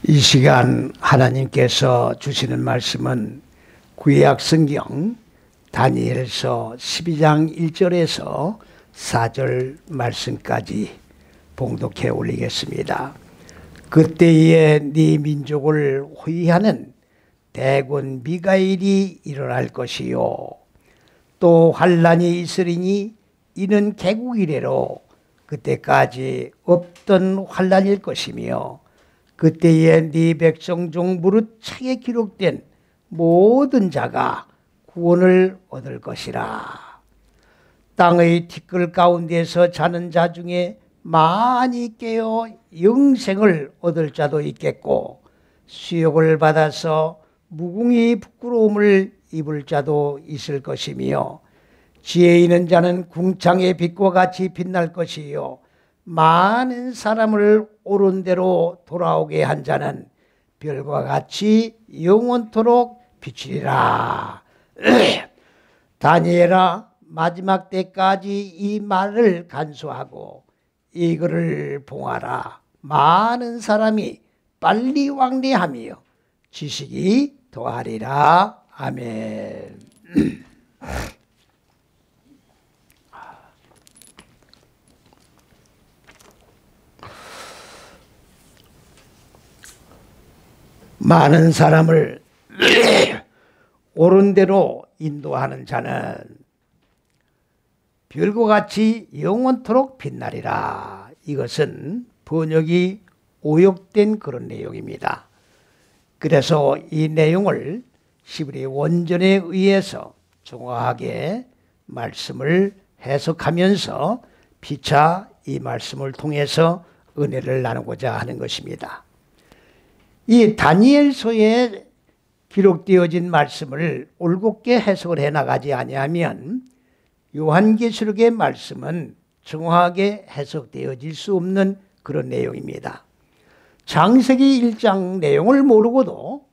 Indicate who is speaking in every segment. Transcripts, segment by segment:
Speaker 1: 이 시간 하나님께서 주시는 말씀은 구약 성경 다니엘서 12장 1절에서 4절 말씀까지 봉독해 올리겠습니다. 그때에 네 민족을 호위하는 대군 미가엘이 일어날 것이요, 또 환란이 있으리니 이는 개국 이래로 그때까지 없던 환란일 것이며, 그때에 네 백성 중 무릇 책에 기록된 모든 자가 구원을 얻을 것이라. 땅의 티끌 가운데서 자는 자 중에 많이 깨어 영생을 얻을 자도 있겠고, 수욕을 받아서 무궁히 부끄러움을 입을 자도 있을 것이며, 지혜 있는 자는 궁창의 빛과 같이 빛날 것이요, 많은 사람을 옳은 대로 돌아오게 한 자는 별과 같이 영원토록 비치리라. 다니엘아, 마지막 때까지 이 말을 간수하고 이거를 봉하라. 많은 사람이 빨리 왕래하며 지식이 더하리라. 아멘. 많은 사람을 옳은 대로 인도하는 자는 별과 같이 영원토록 빛나리라. 이것은 번역이 오역된 그런 내용입니다. 그래서 이 내용을 히브리 원전에 의해서 정확하게 말씀을 해석하면서 피차 이 말씀을 통해서 은혜를 나누고자 하는 것입니다. 이 다니엘서에 기록되어진 말씀을 올곧게 해석을 해나가지 아니하면 요한계시록의 말씀은 정확하게 해석되어질 수 없는 그런 내용입니다. 창세기 1장 내용을 모르고도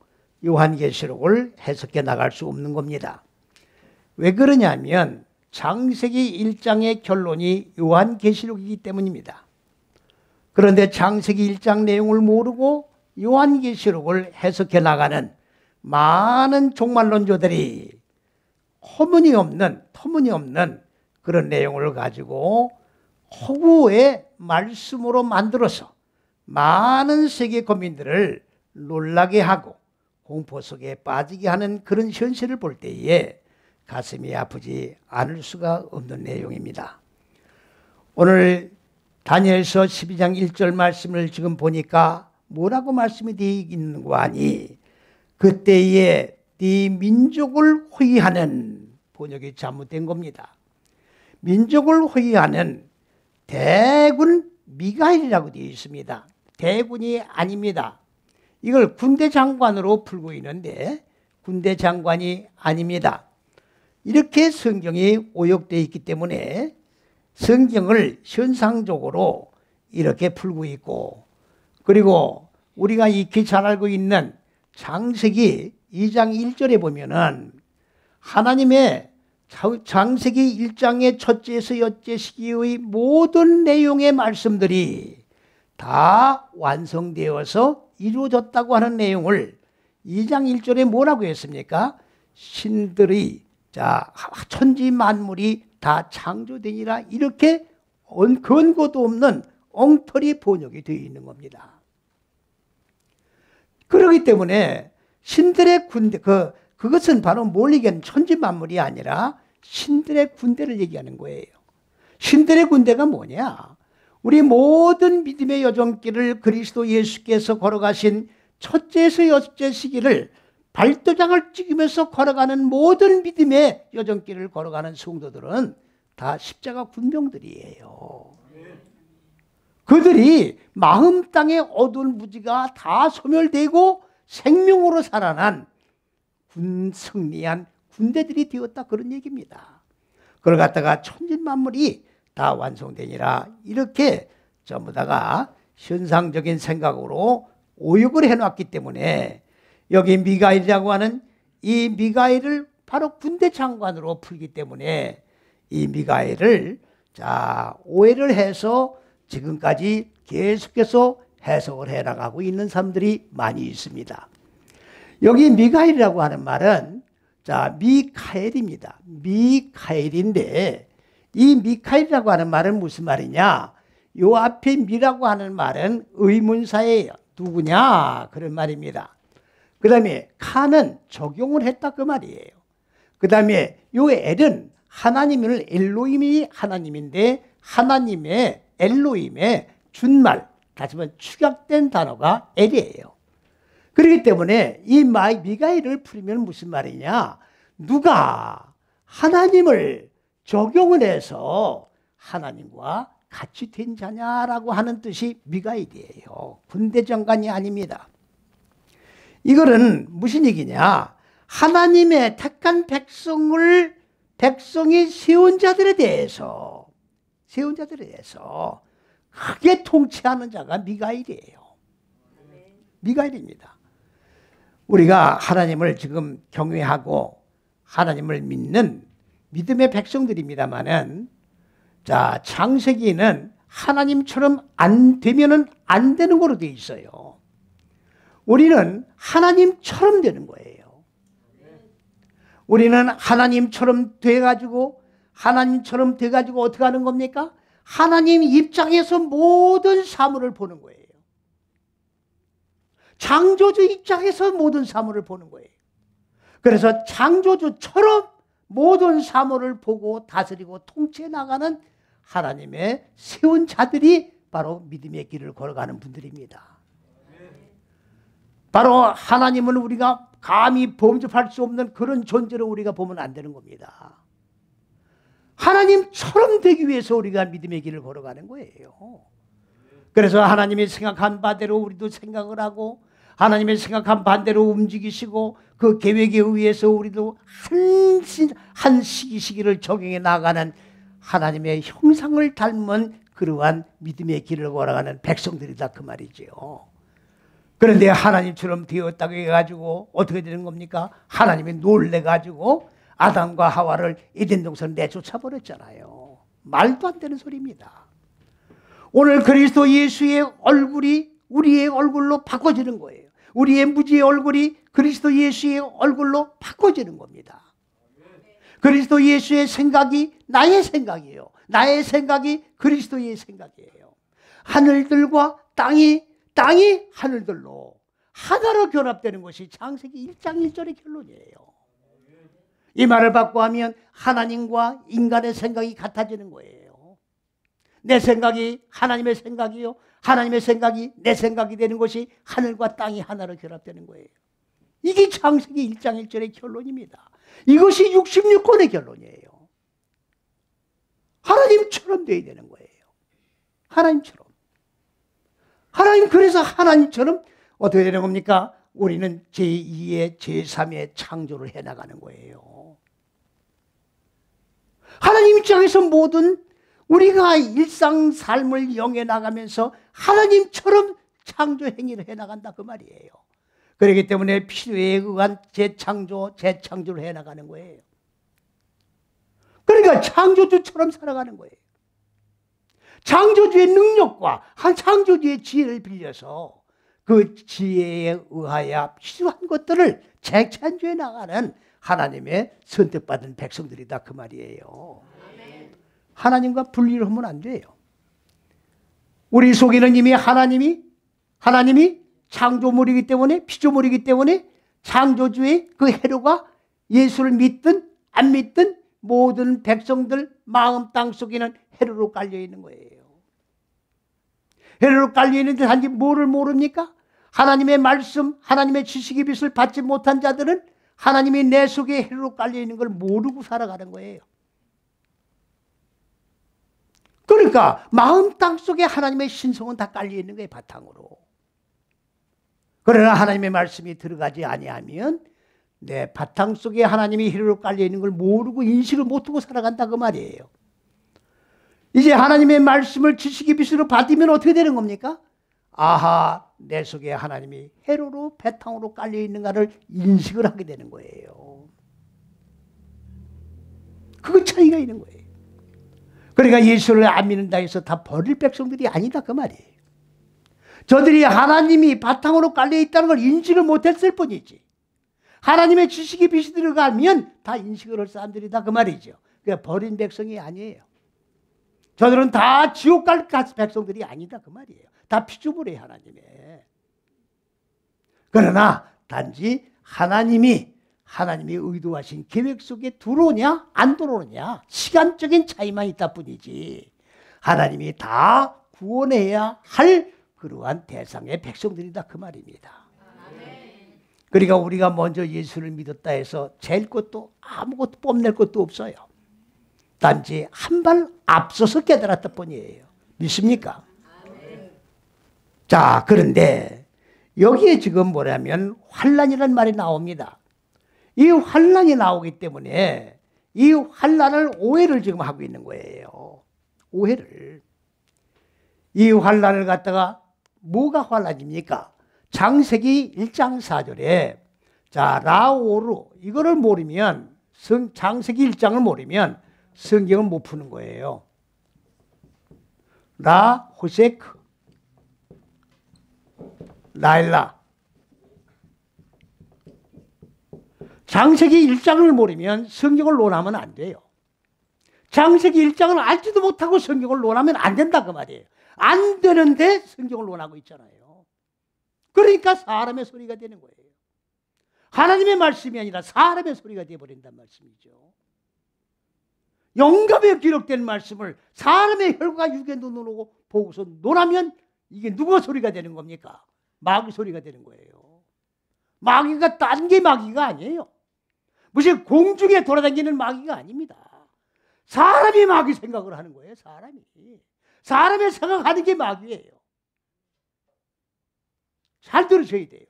Speaker 1: 요한계시록을 해석해 나갈 수 없는 겁니다. 왜 그러냐면 창세기 1장의 결론이 요한계시록이기 때문입니다. 그런데 창세기 1장 내용을 모르고 요한계시록을 해석해 나가는 많은 종말론조들이 터무니없는 그런 내용을 가지고 허구의 말씀으로 만들어서 많은 세계 국민들을 놀라게 하고 공포 속에 빠지게 하는 그런 현실을 볼 때에 가슴이 아프지 않을 수가 없는 내용입니다. 오늘 다니엘서 12장 1절 말씀을 지금 보니까 뭐라고 말씀이 되어 있는가 하니, 그때에 네 민족을 호위하는, 번역이 잘못된 겁니다. 민족을 호위하는 대군 미가엘이라고 되어 있습니다. 대군이 아닙니다. 이걸 군대 장관으로 풀고 있는데 군대 장관이 아닙니다. 이렇게 성경이 오역되어 있기 때문에 성경을 현상적으로 이렇게 풀고 있고, 그리고 우리가 익히 잘 알고 있는 창세기 2장 1절에 보면은 하나님의 창세기 1장의 첫째에서 여째 시기의 모든 내용의 말씀들이 다 완성되어서 이루어졌다고 하는 내용을 2장 1절에 뭐라고 했습니까? 신들의 천지 만물이 다 창조되니라, 이렇게 근거도 없는 엉터리 번역이 되어 있는 겁니다. 그렇기 때문에 신들의 군대, 그것은 바로 뭘 얘기하는, 천지 만물이 아니라 신들의 군대를 얘기하는 거예요. 신들의 군대가 뭐냐? 우리 모든 믿음의 여정길을 그리스도 예수께서 걸어가신 첫째에서 여째 시기를 발도장을 찍으면서 걸어가는 모든 믿음의 여정길을 걸어가는 성도들은 다 십자가 군병들이에요. 그들이 마음 땅의 어두운 무지가 다 소멸되고 생명으로 살아난 승리한 군대들이 되었다, 그런 얘기입니다. 그걸 갖다가 천진만물이 다 완성되니라, 이렇게 전부 다가 현상적인 생각으로 오역을 해놨기 때문에 여기 미가엘이라고 하는 이 미가엘을 바로 군대 장관으로 풀기 때문에 이 미가엘을 오해를 해서 지금까지 계속해서 해석을 해나가고 있는 사람들이 많이 있습니다. 여기 미가엘이라고 하는 말은 자, 미카엘입니다. 미카엘인데 이 미카엘이라고 하는 말은 무슨 말이냐? 요 앞에 미라고 하는 말은 의문사예요. 누구냐? 그런 말입니다. 그 다음에 카는 적용을 했다 그 말이에요. 그 다음에 요 엘은 하나님을 엘로힘이 하나님인데 하나님의 엘로힘의 준말, 다시 말해 축약된 단어가 엘이에요. 그렇기 때문에 이 미가엘을 풀이면 무슨 말이냐? 누가 하나님을 적용을 해서 하나님과 같이 된 자냐라고 하는 뜻이 미가엘이에요. 군대 장관이 아닙니다. 이거는 무슨 얘기냐? 하나님의 택한 백성이 세운 자들에 대해서 크게 통치하는 자가 미가엘이에요. 미가엘입니다. 우리가 하나님을 지금 경외하고 하나님을 믿는 믿음의 백성들입니다만은 자, 창세기는 하나님처럼 안 되면은 안 되는 거로 되어 있어요. 우리는 하나님처럼 되는 거예요. 우리는 하나님처럼 돼가지고 어떻게 하는 겁니까? 하나님 입장에서 모든 사물을 보는 거예요. 창조주 입장에서 모든 사물을 보는 거예요. 그래서 창조주처럼 모든 사물을 보고 다스리고 통치해 나가는 하나님의 세운 자들이 바로 믿음의 길을 걸어가는 분들입니다. 바로 하나님은 우리가 감히 범접할 수 없는 그런 존재로 우리가 보면 안 되는 겁니다. 하나님처럼 되기 위해서 우리가 믿음의 길을 걸어가는 거예요. 그래서 하나님이 생각한 바대로 우리도 생각을 하고 하나님의 생각한 반대로 움직이시고 그 계획에 의해서 우리도 한 시기를 적용해 나가는 하나님의 형상을 닮은 그러한 믿음의 길을 걸어가는 백성들이다 그 말이죠. 그런데 하나님처럼 되었다고 해가지고 어떻게 되는 겁니까? 하나님이 놀래가지고 아담과 하와를 에덴 동산을 내쫓아 버렸잖아요. 말도 안 되는 소리입니다. 오늘 그리스도 예수의 얼굴이 우리의 얼굴로 바꿔지는 거예요. 우리의 무지의 얼굴이 그리스도 예수의 얼굴로 바꿔지는 겁니다. 그리스도 예수의 생각이 나의 생각이에요. 나의 생각이 그리스도의 생각이에요. 하늘들과 땅이 하늘들로 하나로 결합되는 것이 창세기 1장 1절의 결론이에요. 이 말을 받고 하면 하나님과 인간의 생각이 같아지는 거예요. 내 생각이 하나님의 생각이요, 하나님의 생각이 내 생각이 되는 것이 하늘과 땅이 하나로 결합되는 거예요. 이게 창세기 1장 1절의 결론입니다. 이것이 66권의 결론이에요. 하나님처럼 되어야 되는 거예요. 하나님처럼. 그래서 하나님처럼 어떻게 되는 겁니까? 우리는 제2의 제3의 창조를 해나가는 거예요. 하나님 입장에서 모든 우리가 일상 삶을 영해 나가면서 하나님처럼 창조 행위를 해나간다 그 말이에요. 그렇기 때문에 필요에 의한 재창조를 해나가는 거예요. 그러니까 창조주처럼 살아가는 거예요. 창조주의 능력과 한 창조주의 지혜를 빌려서 그 지혜에 의하여 필요한 것들을 재창조해 나가는 하나님의 선택받은 백성들이다 그 말이에요. 하나님과 분리를 하면 안 돼요. 우리 속에는 이미 하나님이 창조물이기 때문에, 피조물이기 때문에 창조주의 그 해로가 예수를 믿든 안 믿든 모든 백성들 마음 땅 속에는 해로로 깔려 있는 거예요. 해로로 깔려 있는데 단지 뭐를 모릅니까? 하나님의 말씀, 하나님의 지식의 빛을 받지 못한 자들은 하나님이 내 속에 해로로 깔려 있는 걸 모르고 살아가는 거예요. 그러니까 마음 땅 속에 하나님의 신성은 다 깔려 있는 거예요, 바탕으로. 그러나 하나님의 말씀이 들어가지 아니하면 내 바탕 속에 하나님이 해로로 깔려 있는 걸 모르고 인식을 못하고 살아간다 그 말이에요. 이제 하나님의 말씀을 지식의 빛으로 받으면 어떻게 되는 겁니까? 아하, 내 속에 하나님이 해로로 바탕으로 깔려 있는가를 인식을 하게 되는 거예요. 그 차이가 있는 거예요. 그러니까 예수를 안 믿는다 해서 다 버릴 백성들이 아니다 그 말이에요. 저들이 하나님이 바탕으로 깔려 있다는 걸 인식을 못했을 뿐이지. 하나님의 지식이 빛이 들어가면 다 인식을 할 사람들이다 그 말이죠. 그러니까 버린 백성이 아니에요. 저들은 다 지옥 갈 백성들이 아니다 그 말이에요. 다 피조물이에요 하나님의. 그러나 단지 하나님이 의도하신 계획 속에 들어오냐 안 들어오냐 시간적인 차이만 있다 뿐이지 하나님이 다 구원해야 할 그러한 대상의 백성들이다 그 말입니다. 그러니까 우리가 먼저 예수를 믿었다 해서 잴 것도 아무것도 뽐낼 것도 없어요. 단지 한 발 앞서서 깨달았다 뿐이에요. 믿습니까? 자, 그런데 여기에 지금 뭐냐면 환난이라는 말이 나옵니다. 이 환난이 나오기 때문에 이 환난을 오해를 지금 하고 있는 거예요. 오해를. 이 환난을 갖다가 뭐가 환난입니까? 창세기 1장 4절에 자 라오르 이거를 모르면 창세기 1장을 모르면 성경을 못 푸는 거예요. 라 호세크 라일라 창세기 1장을 모르면 성경을 논하면 안 돼요. 창세기 1장을 알지도 못하고 성경을 논하면 안 된다 그 말이에요. 안 되는데 성경을 논하고 있잖아요. 그러니까 사람의 소리가 되는 거예요. 하나님의 말씀이 아니라 사람의 소리가 되어버린다는 말씀이죠. 영감에 기록된 말씀을 사람의 혈과 육의 눈으로 보고서 논하면 이게 누가 소리가 되는 겁니까? 마귀 소리가 되는 거예요. 마귀가 딴 게 마귀가 아니에요. 무슨 공중에 돌아다니는 마귀가 아닙니다. 사람이 마귀 생각을 하는 거예요. 사람의 생각하는 게 마귀예요. 잘 들으셔야 돼요.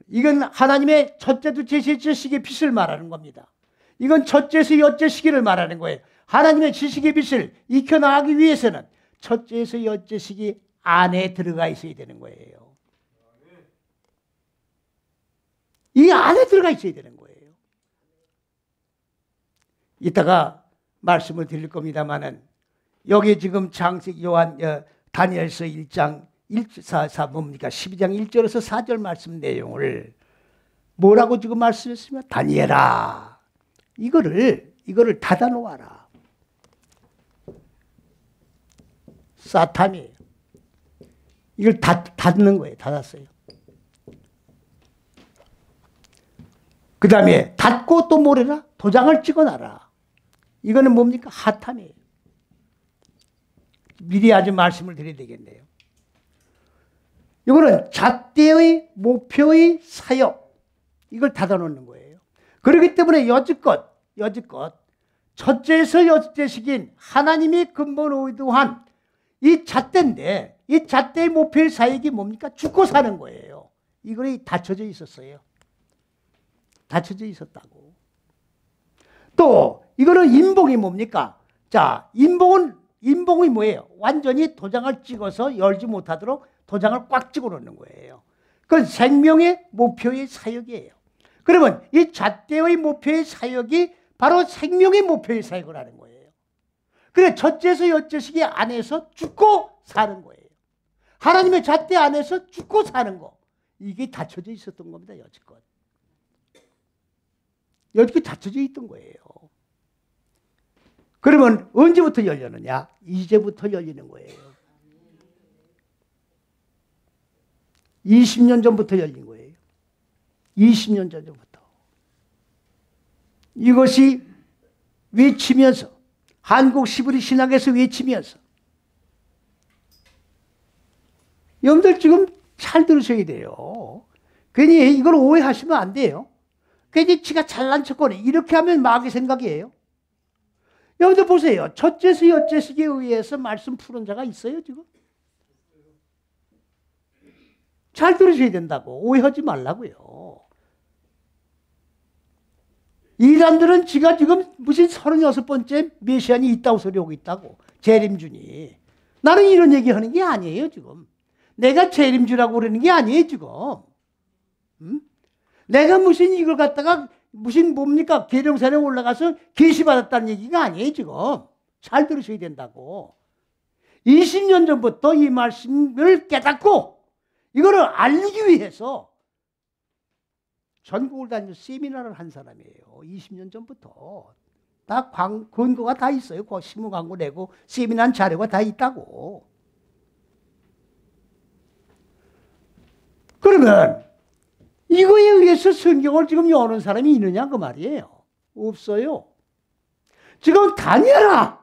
Speaker 1: 이건 하나님의 첫째, 둘째, 셋째 시기의 빛을 말하는 겁니다. 이건 첫째에서 여째 시기를 말하는 거예요. 하나님의 지식의 빛을 익혀나가기 위해서는 첫째에서 여째 시기 안에 들어가 있어야 되는 거예요. 이 안에 들어가 있어야 되는 거예요. 이따가 말씀을 드릴 겁니다만은 여기 지금 창세기 다니엘서 1장 뭡니까? 12장 1절에서 4절 말씀 내용을 뭐라고 지금 말씀했으면 다니엘아 이거를 닫아 놓아라. 사탄이 이걸 닫는 거예요. 닫았어요. 그 다음에 닫고 또 뭐래라? 도장을 찍어놔라. 이거는 뭡니까? 하탐이에요. 미리 아주 말씀을 드려야 되겠네요. 이거는 잣대의 목표의 사역 이걸 닫아놓는 거예요. 그렇기 때문에 여지껏 첫째에서 여째식인 하나님이 근본 의도한 이 잣대인데 이 잣대의 목표의 사역이 뭡니까? 죽고 사는 거예요. 이거는 닫혀져 있었어요. 닫혀져 있었다고. 또 이거는 인봉이 뭡니까? 자, 인봉이 뭐예요? 완전히 도장을 찍어서 열지 못하도록 도장을 꽉 찍어 놓는 거예요. 그건 생명의 목표의 사역이에요. 그러면 이 잣대의 목표의 사역이 바로 생명의 목표의 사역을 하는 거예요. 그래 첫째에서 여째식이 안에서 죽고 사는 거예요. 하나님의 잣대 안에서 죽고 사는 거. 이게 닫혀져 있었던 겁니다. 여지껏 닫혀져 있던 거예요. 그러면 언제부터 열렸느냐? 이제부터 열리는 거예요. 20년 전부터 열린 거예요. 20년 전부터. 이것이 외치면서 한국 시브리 신학에서 외치면서 여러분들 지금 잘 들으셔야 돼요. 괜히 이걸 오해하시면 안 돼요. 괜히 지가 잘난 척거리 이렇게 하면 마귀 생각이에요. 여러분들 보세요. 첫째서 여째식에 의해서 말씀 푸는 자가 있어요 지금? 잘 들으셔야 된다고. 오해하지 말라고요. 이 사람들은 지가 지금 무슨 36번째 메시안이 있다고 소리하고 있다고. 재림주니. 나는 이런 얘기하는 게 아니에요 지금. 내가 재림주라고 그러는 게 아니에요 지금. 내가 무슨 이걸 갖다가 무슨 뭡니까? 계룡산에 올라가서 계시받았다는 얘기가 아니에요 지금. 잘 들으셔야 된다고. 20년 전부터 이 말씀을 깨닫고 이거를 알리기 위해서 전국을 다니며 세미나를 한 사람이에요. 20년 전부터. 다 근거가 다 있어요. 그 신문 광고 내고 세미나 자료가 다 있다고. 그러면 이거에 의해서 성경을 지금 여는 사람이 있느냐 그 말이에요. 없어요. 지금 다니엘아,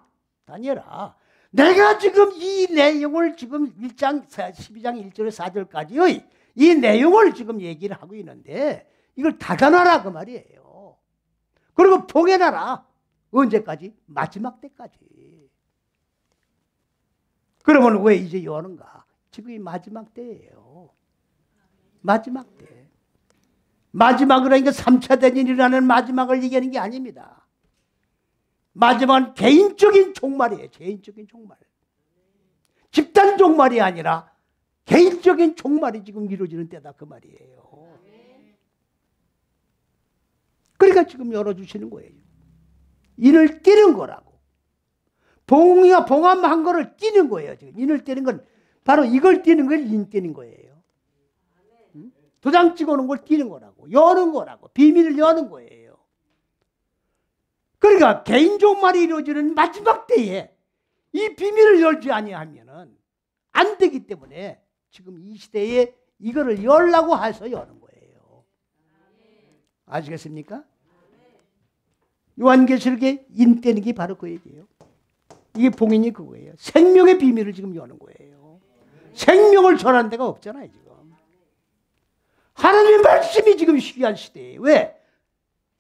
Speaker 1: 내가 지금 이 내용을 지금 1장 12장 1절에서 4절까지의 이 내용을 지금 얘기를 하고 있는데 이걸 닫아놔라 그 말이에요. 그리고 봉해놔라. 언제까지? 마지막 때까지. 그러면 왜 이제 여는가? 지금 이 마지막 때예요. 마지막 때. 마지막으로 그러니까 3차 대전이라는 마지막을 얘기하는 게 아닙니다. 마지막은 개인적인 종말이에요. 개인적인 종말. 집단 종말이 아니라 개인적인 종말이 지금 이루어지는 때다 그 말이에요. 그러니까 지금 열어주시는 거예요. 인을 띄는 거라고. 봉함한 거를 띄는 거예요. 지금 인을 띄는 건 바로 이걸 띄는 걸 인 띄는 거예요. 도장 찍어놓은 걸 띄는 거라고. 여는 거라고. 비밀을 여는 거예요. 그러니까 개인 종말이 이루어지는 마지막 때에 이 비밀을 열지 아니하면은 안 되기 때문에 지금 이 시대에 이거를 열라고 해서 여는 거예요. 아시겠습니까? 요한계시록에 인 떼는 게 바로 그 얘기예요. 이게 봉인이 그거예요. 생명의 비밀을 지금 여는 거예요. 생명을 전하는 데가 없잖아요, 지금. 하나님의 말씀이 지금 희귀한 시대에 왜?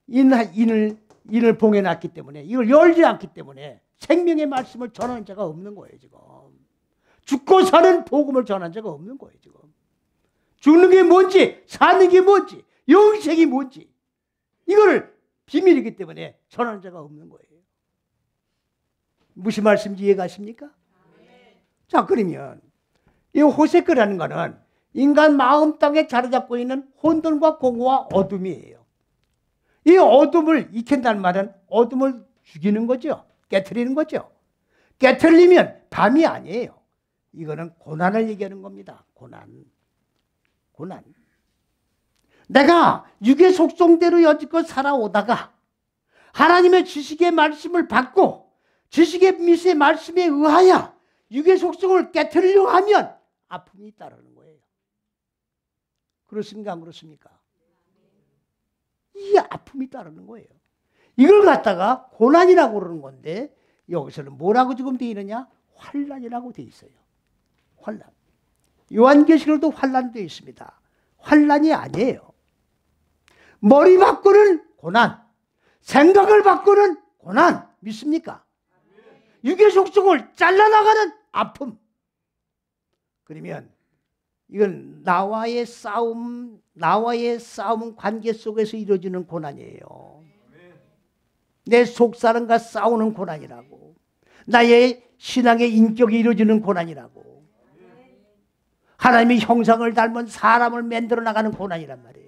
Speaker 1: 인을 봉해놨기 때문에 이걸 열지 않기 때문에 생명의 말씀을 전하는 자가 없는 거예요, 지금. 죽고 사는 복음을 전하는 자가 없는 거예요, 지금. 죽는 게 뭔지, 사는 게 뭔지, 영생이 뭔지 이거를 비밀이기 때문에 전하는 자가 없는 거예요. 무슨 말씀인지 이해가십니까? 자, 그러면 이 호세크라는 거는 인간 마음 땅에 자리 잡고 있는 혼돈과 공허와 어둠이에요. 이 어둠을 익힌다는 말은 어둠을 죽이는 거죠. 깨트리는 거죠. 깨트리면 밤이 아니에요. 이거는 고난을 얘기하는 겁니다. 고난. 내가 육의 속성대로 여지껏 살아오다가 하나님의 지식의 말씀을 받고 지식의 미세의 말씀에 의하여 육의 속성을 깨트리려고 하면 아픔이 따르는 거예요. 그렇습니까? 안 그렇습니까? 이 아픔이 따르는 거예요. 이걸 갖다가 고난이라고 그러는 건데 여기서는 뭐라고 지금 되어 있느냐? 환난이라고 되어 있어요. 환난. 요한계시록도 환난이 되어 있습니다. 환난이 아니에요. 머리 바꾸는 고난, 생각을 바꾸는 고난, 믿습니까? 육의 속성을 잘라나가는 아픔. 그러면 이건 나와의 싸움 관계 속에서 이루어지는 고난이에요. 내 속사람과 싸우는 고난이라고. 나의 신앙의 인격이 이루어지는 고난이라고. 하나님의 형상을 닮은 사람을 만들어 나가는 고난이란 말이에요.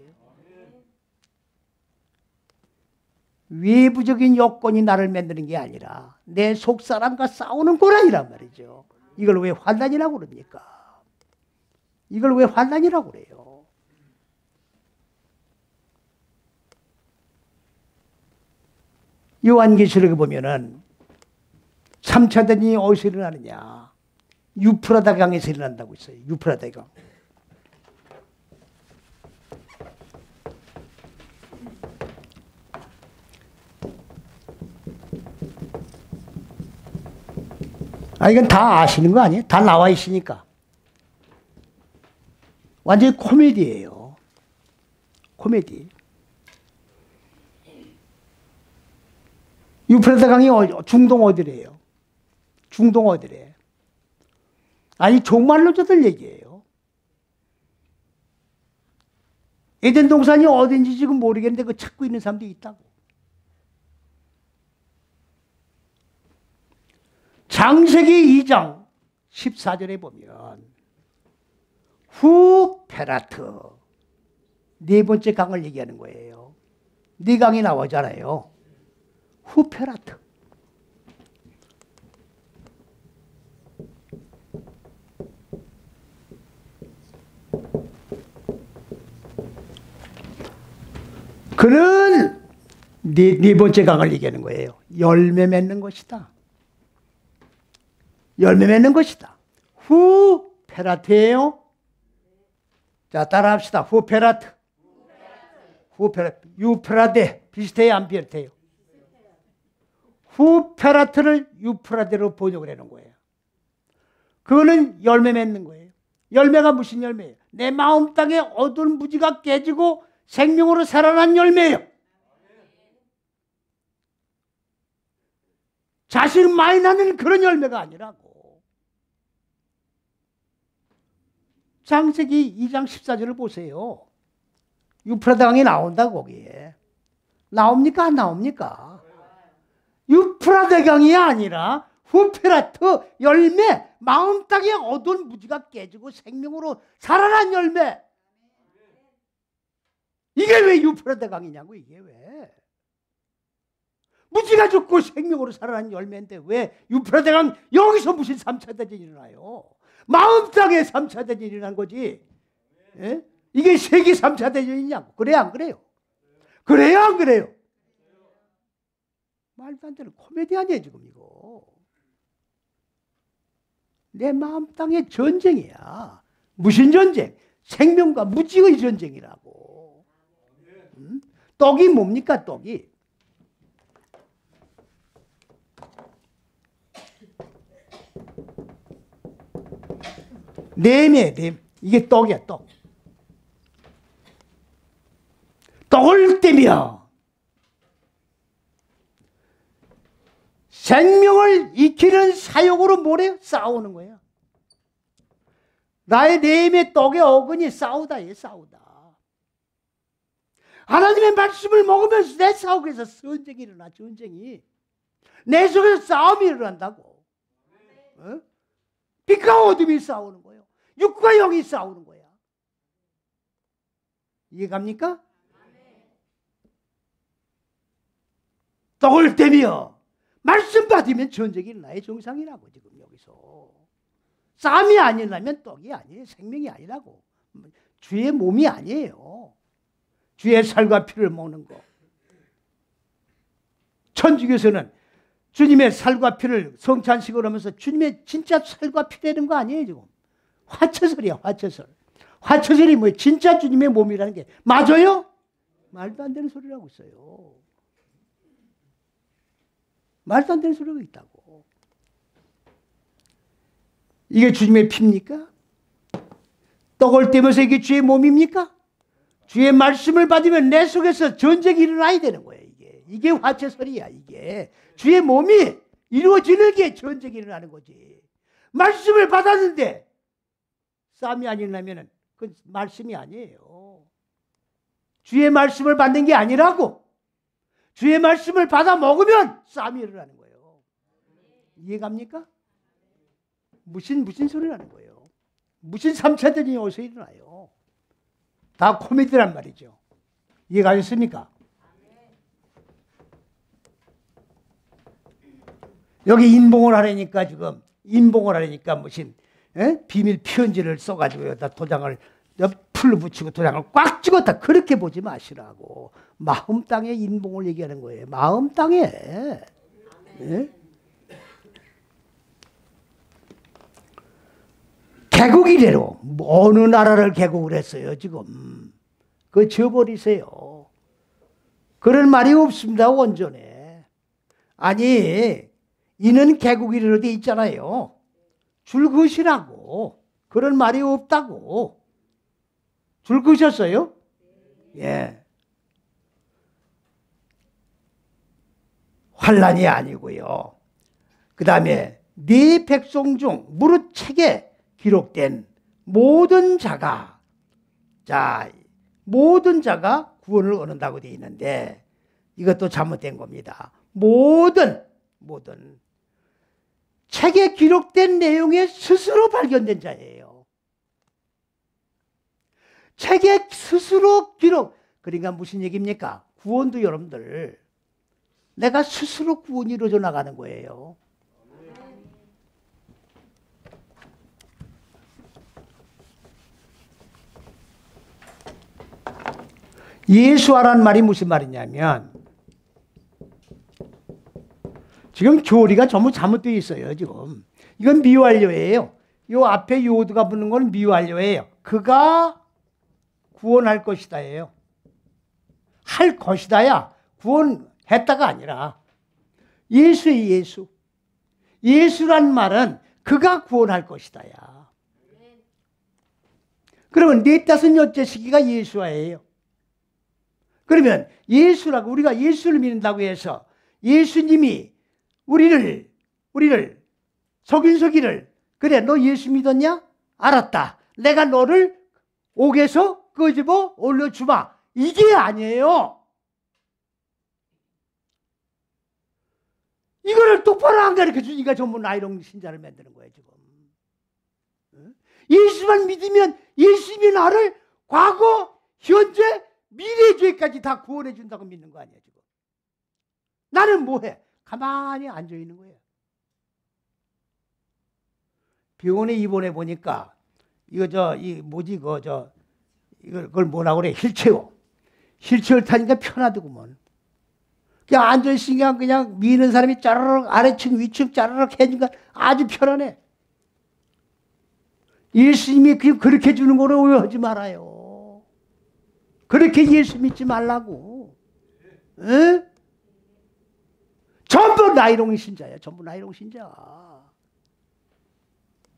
Speaker 1: 외부적인 여건이 나를 만드는 게 아니라 내 속사람과 싸우는 고난이란 말이죠. 이걸 왜 환난이라고 그럽니까? 이걸 왜 환난이라고 그래요? 요한계시록에 보면은 3차 대전이 어디서 일어나느냐? 유프라다 강에서 일어난다고 있어요. 유프라다 강. 이건 다 아시는 거 아니에요? 다 나와 있으니까. 완전히 코미디예요. 코미디. 유프라다 강이 중동 어디래요? 중동 어디래? 아니 종말론자들 얘기예요. 에덴 동산이 어딘지 지금 모르겠는데 그 찾고 있는 사람도 있다고. 창세기 2장 14절에 보면 후페라트 네 번째 강을 얘기하는 거예요. 네 강이 나오잖아요. 후페라트. 그는 네 번째 강을 얘기하는 거예요. 열매 맺는 것이다. 열매 맺는 것이다. 후페라트예요. 자, 따라합시다. 후페라트. 후페라트. 유프라데. 비슷해요, 안 비슷해요? 후페라트를 유프라데로 번역을 해놓은 거예요. 그거는 열매 맺는 거예요. 열매가 무슨 열매예요? 내 마음 땅에 어두운 무지가 깨지고 생명으로 살아난 열매예요. 자식 많이 낳는 그런 열매가 아니라고. 창세기 2장 14절을 보세요. 유프라데 강이 나온다 거기에. 나옵니까? 안 나옵니까? 유프라데 강이 아니라 후페라트 열매, 마음 땅에 어두운 무지가 깨지고 생명으로 살아난 열매. 이게 왜 유프라데 강이냐고. 이게 왜? 무지가 죽고 생명으로 살아난 열매인데 왜 유프라데 강 여기서 무슨 3차 대전이 일어나요? 마음 땅에 3차 대전이 일어난 거지. 예? 이게 세계 3차 대전이냐고. 그래요 안 그래요? 그래요 안 그래요? 말도 안 되는 코미디 아니에요 지금 이거. 내 마음 땅의 전쟁이야. 무슨 전쟁? 생명과 무지의 전쟁이라고. 떡이 뭡니까 떡이? 램이에요 램. 이게 떡이야 떡. 떡을 떼며 생명을 익히는 사역으로 뭐래요? 싸우는 거예요. 나의 램의 떡의 어근이 싸우다. 싸우다. 하나님의 말씀을 먹으면서 내 속에서 전쟁이 일어나. 전쟁이. 내 속에서 싸움이 일어난다고. 어? 빛과 어둠이 싸우는 거예요. 육과 영이 싸우는 거야. 이해갑니까? 떡을 떼며 말씀 받으면 전쟁이 일어나요. 정상이라고 지금 여기서. 쌈이 아니라면 떡이 아니에요. 생명이 아니라고. 주의 몸이 아니에요. 주의 살과 피를 먹는 거. 천주교에서는 주님의 살과 피를 성찬식으로 하면서 주님의 진짜 살과 피 되는 거 아니에요 지금. 화처설이야 화처설. 화처설이 뭐예요? 진짜 주님의 몸이라는 게 맞아요? 말도 안 되는 소리라고 있어요. 말도 안 되는 소리가 있다고. 이게 주님의 피입니까? 떡을 떼면서 이게 주의 몸입니까? 주의 말씀을 받으면 내 속에서 전쟁이 일어나야 되는 거예요. 이게 화채설이야. 이게 주의 몸이 이루어지는 게 전쟁이 일어나는 거지. 말씀을 받았는데 싸움이 안 일어나면 그건 말씀이 아니에요. 주의 말씀을 받는 게 아니라고. 주의 말씀을 받아 먹으면 싸움이 일어나는 거예요. 이해갑니까? 무슨 소리라는 거예요. 무슨 3차 대전이 어디서 일어나요. 다 코미디란 말이죠. 이해가셨습니까? 여기 인봉을 하려니까 지금 인봉을 하려니까 무슨 비밀 편지를 써가지고 여기다 도장을 풀로 붙이고 도장을 꽉 찍었다. 그렇게 보지 마시라고. 마음 땅에 인봉을 얘기하는 거예요. 마음 땅에. 예? 개국이래로 어느 나라를 개국을 했어요 지금. 그거 지워버리세요. 그런 말이 없습니다. 원전에. 아니 이는 개국이래로 돼 있잖아요. 줄 그으시라고. 그런 말이 없다고. 줄 그으셨어요? 예. 환란이 아니고요. 그 다음에 네 백성 중 무릇 책에 기록된 모든 자가, 자, 모든 자가 구원을 얻는다고 되어 있는데 이것도 잘못된 겁니다. 모든 책에 기록된 내용에 스스로 발견된 자예요. 책에 스스로 기록. 그러니까 무슨 얘기입니까? 구원도 여러분들 내가 스스로 구원이 이루어져 나가는 거예요. 예수하라는 말이 무슨 말이냐면 지금 교리가 전부 잘못되어 있어요. 지금 이건 미완료예요. 요 앞에 요드가 붙는 건 미완료예요. 그가 구원할 것이다예요. 할 것이다야 구원했다가 아니라 예수의 예수. 예수란 말은 그가 구원할 것이다야. 그러면 넷다섯 여째 시기가 예수와예요. 그러면 예수라고 우리가 예수를 믿는다고 해서 예수님이 우리를 속인속이를 그래 너 예수 믿었냐? 알았다. 내가 너를 옥에서 끄집어 올려주마. 이게 아니에요. 이거를 똑바로 안 가르쳐 주니까 전부 나이롱 신자를 만드는 거예요 지금. 예수만 믿으면 예수님이 나를 과거, 현재, 미래 죄까지 다 구원해 준다고 믿는 거 아니야 지금. 나는 뭐해? 가만히 앉아 있는 거예요. 병원에 입원해 보니까 이걸 뭐라고 그래? 휠체어 타니까 편하더구먼. 그냥 앉아 있으니까 그냥 미는 사람이 짜르륵 아래층 위층 짜르륵 해주니까 아주 편하네. 예수님이 그렇게 주는 거를 오해하지 말아요. 그렇게 예수 믿지 말라고. 에? 전부 나이롱 신자야. 전부 나이롱 신자.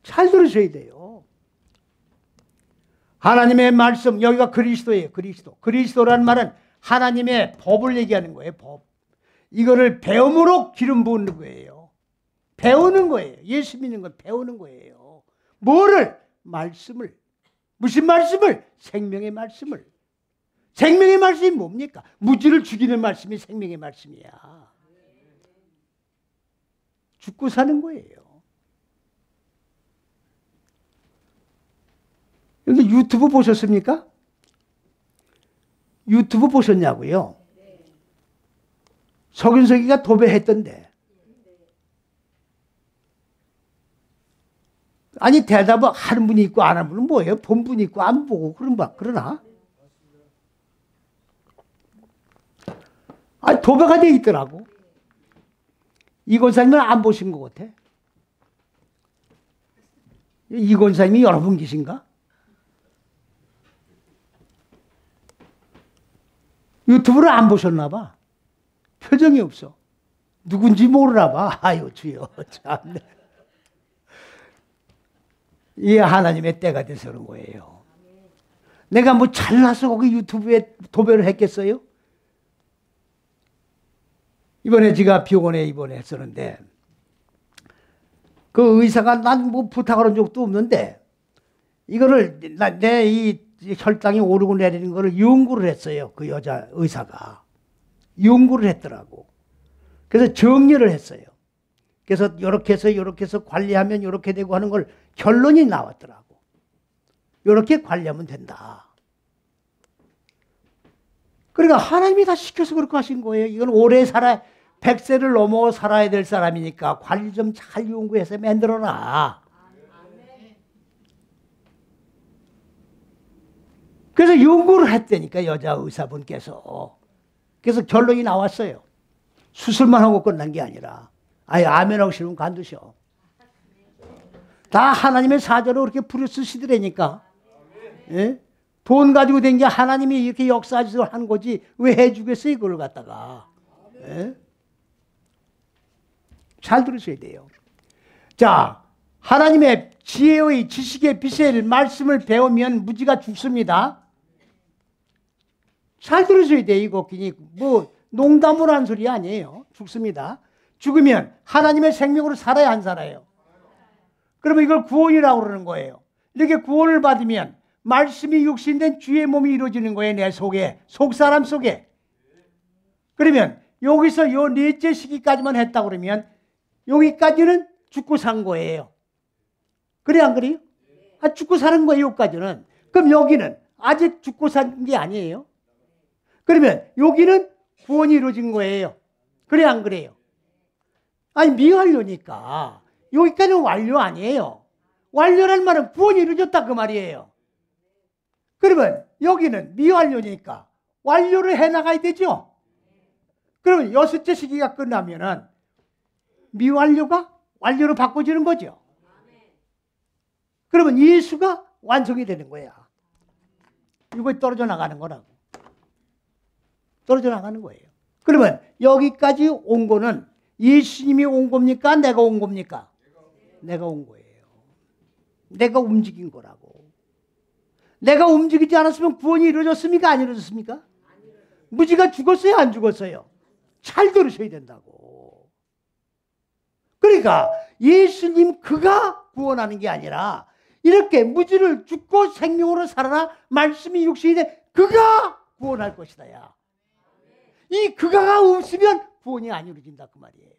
Speaker 1: 잘 들으셔야 돼요. 하나님의 말씀, 여기가 그리스도예요. 그리스도라는 말은 하나님의 법을 얘기하는 거예요. 법. 이거를 배움으로 기름 부는 거예요. 배우는 거예요. 예수 믿는 건 배우는 거예요. 뭐를? 말씀을. 무슨 말씀을? 생명의 말씀을. 생명의 말씀이 뭡니까? 무지를 죽이는 말씀이 생명의 말씀이야. 죽고 사는 거예요. 근데 유튜브 보셨습니까? 유튜브 보셨냐고요? 석윤석이가 도배했던데. 아니 대답을 하는 분이 있고 안 하는 분은 뭐예요? 본 분이 있고 안 보고 그러나? 아니 도배가 돼 있더라고. 이 권사님은 안 보신 것 같아. 이 권사님이 여러분 계신가? 유튜브를 안 보셨나 봐. 표정이 없어. 누군지 모르나 봐. 아유 주여 참네. 이 하나님의 때가 돼서 그런 거예요. 내가 뭐 잘나서 거기 유튜브에 도배를 했겠어요? 이번에 제가 병원에 입원했었는데 그 의사가 난 뭐 부탁을 한 적도 없는데 이거를 내 이 혈당이 오르고 내리는 거를 연구를 했어요. 그 여자 의사가 연구를 했더라고. 그래서 정리를 했어요. 그래서 이렇게 해서 관리하면 이렇게 되고 하는 걸 결론이 나왔더라고. 이렇게 관리하면 된다. 그러니까 하나님이 다 시켜서 그렇게 하신 거예요. 이건 오래 살아 100세를 넘어 살아야 될 사람이니까 관리 좀 잘 연구해서 만들어라. 그래서 연구를 했다니까 여자 의사분께서. 그래서 결론이 나왔어요. 수술만 하고 끝난 게 아니라 아예 아멘하고 싶으면 간두셔. 다 하나님의 사자로 그렇게 부려 쓰시더라니까. 예? 돈 가지고 된 게 하나님이 이렇게 역사하셔서 한 거지 왜 해주겠어요 그걸 갖다가. 예? 잘 들으셔야 돼요. 자, 하나님의 지혜의 지식의 빛의 말씀을 배우면 무지가 죽습니다. 잘 들으셔야 돼요. 이거 뭐 농담으로 한 소리 아니에요. 죽습니다. 죽으면 하나님의 생명으로 살아야 안 살아요. 그러면 이걸 구원이라고 그러는 거예요. 이렇게 구원을 받으면 말씀이 육신된 주의 몸이 이루어지는 거예요. 내 속에, 속사람 속에. 그러면 여기서 요 넷째 시기까지만 했다 그러면 여기까지는 죽고 산 거예요. 그래 안 그래요? 아, 죽고 사는 거예요. 여기까지는. 그럼 여기는 아직 죽고 산 게 아니에요. 그러면 여기는 구원이 이루어진 거예요. 그래 안 그래요? 아니 미완료니까 여기까지는 완료 아니에요. 완료란 말은 구원이 이루어졌다 그 말이에요. 그러면 여기는 미완료니까 완료를 해나가야 되죠. 그러면 6째 시기가 끝나면은 미완료가 완료로 바꿔지는 거죠. 그러면 예수가 완성이 되는 거야. 이거 떨어져 나가는 거라고. 떨어져 나가는 거예요. 그러면 여기까지 온 거는 예수님이 온 겁니까? 내가 온 겁니까? 내가 온 거예요. 내가 움직인 거라고. 내가 움직이지 않았으면 구원이 이루어졌습니까? 안 이루어졌습니까? 무지가 죽었어요? 안 죽었어요? 잘 들으셔야 된다고. 그러니까 예수님 그가 구원하는 게 아니라 이렇게 무지를 죽고 생명으로 살아나 말씀이 육신이 돼 그가 구원할 것이다. 야. 이 그가가 없으면 구원이 안 이루어진다 그 말이에요.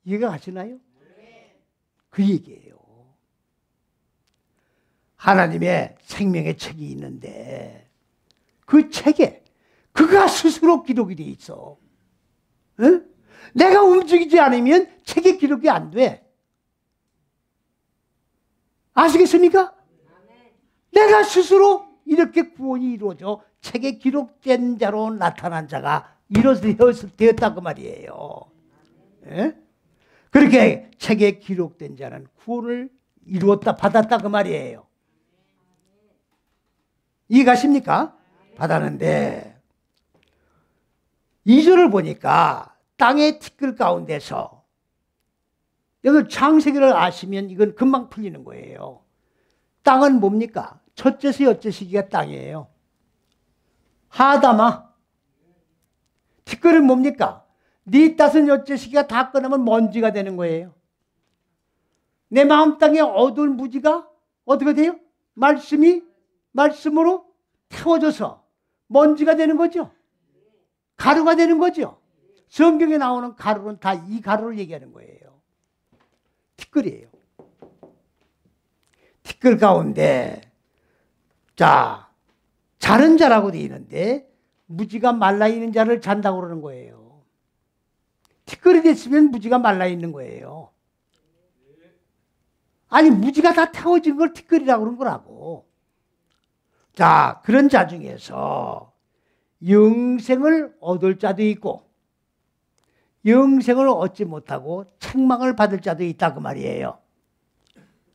Speaker 1: 이해가 가시나요? 그 얘기예요. 하나님의 생명의 책이 있는데 그 책에 그가 스스로 기록이 돼 있어. 응? 내가 움직이지 않으면 책에 기록이 안 돼. 아시겠습니까? 내가 스스로 이렇게 구원이 이루어져 책에 기록된 자로 나타난 자가 되었다 그 말이에요. 예? 그렇게 책에 기록된 자는 구원을 이루었다 받았다 그 말이에요. 이해가십니까? 받았는데 2절을 보니까 땅의 티끌 가운데서 여기 창세기를 아시면 이건 금방 풀리는 거예요. 땅은 뭡니까? 첫째서 여째 시기가 땅이에요. 하다마. 티끌은 뭡니까? 네 따은 여째 시기가 다 끝나면 먼지가 되는 거예요. 내 마음 땅에 어두운 무지가 어떻게 돼요? 말씀으로 태워져서 먼지가 되는 거죠. 가루가 되는 거죠. 성경에 나오는 가루는 다 이 가루를 얘기하는 거예요. 티끌이에요. 티끌 가운데 자 자는 자라고 되어 있는데 무지가 말라있는 자를 잔다고 그러는 거예요. 티끌이 됐으면 무지가 말라있는 거예요. 아니 무지가 다 태워진 걸 티끌이라고 그런 거라고. 자 그런 자 중에서 영생을 얻을 자도 있고 영생을 얻지 못하고 책망을 받을 자도 있다 그 말이에요.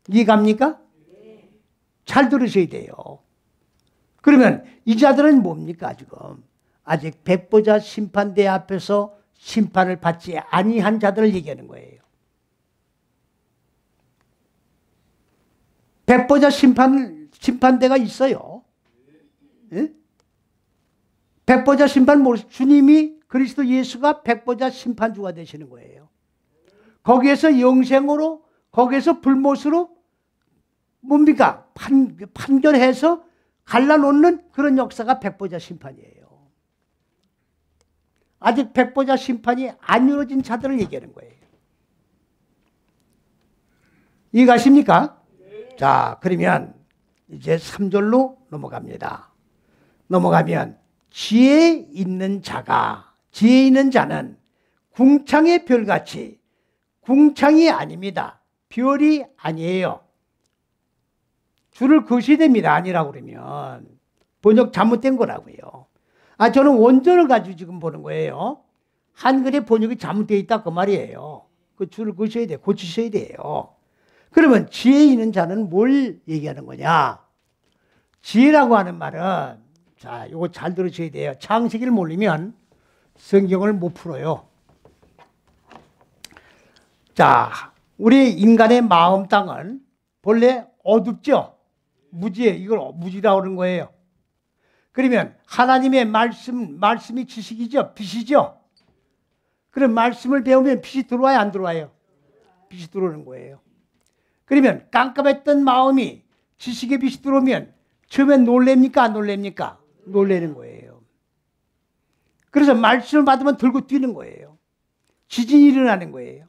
Speaker 1: 이해갑니까? 잘 들으셔야 돼요. 그러면 이 자들은 뭡니까 지금? 아직 백보자 심판대 앞에서 심판을 받지 아니한 자들을 얘기하는 거예요. 백보자 심판대가 있어요. 예? 백보자 심판 주님이 그리스도 예수가 백보자 심판주가 되시는 거예요. 거기에서 영생으로 거기에서 불못으로 뭡니까? 판결해서 갈라놓는 그런 역사가 백보자 심판이에요. 아직 백보자 심판이 안 이루어진 자들을 얘기하는 거예요. 이해가십니까? 자, 그러면 이제 3절로 넘어갑니다. 넘어가면 지혜 있는 자는 궁창의 별같이 궁창이 아닙니다. 별이 아니에요. 줄을 그으셔야 됩니다. 아니라고 그러면 번역 잘못된 거라고요. 저는 원전을 가지고 지금 보는 거예요. 한글의 번역이 잘못되어 있다 그 말이에요. 그 줄을 그으셔야 돼요. 고치셔야 돼요. 그러면 지혜 있는 자는 뭘 얘기하는 거냐? 지혜라고 하는 말은 자, 이거 잘 들으셔야 돼요. 창세기를 모르면 성경을 못 풀어요. 자, 우리 인간의 마음 땅은 본래 어둡죠? 무지에 이걸 무지라고 그러는 거예요. 그러면 하나님의 말씀이 지식이죠? 빛이죠? 그럼 말씀을 배우면 빛이 들어와요? 안 들어와요? 빛이 들어오는 거예요. 그러면 깜깜했던 마음이 지식의 빛이 들어오면 처음엔 놀랍니까? 안 놀랍니까? 놀라는 거예요. 그래서 말씀을 받으면 들고 뛰는 거예요. 지진이 일어나는 거예요.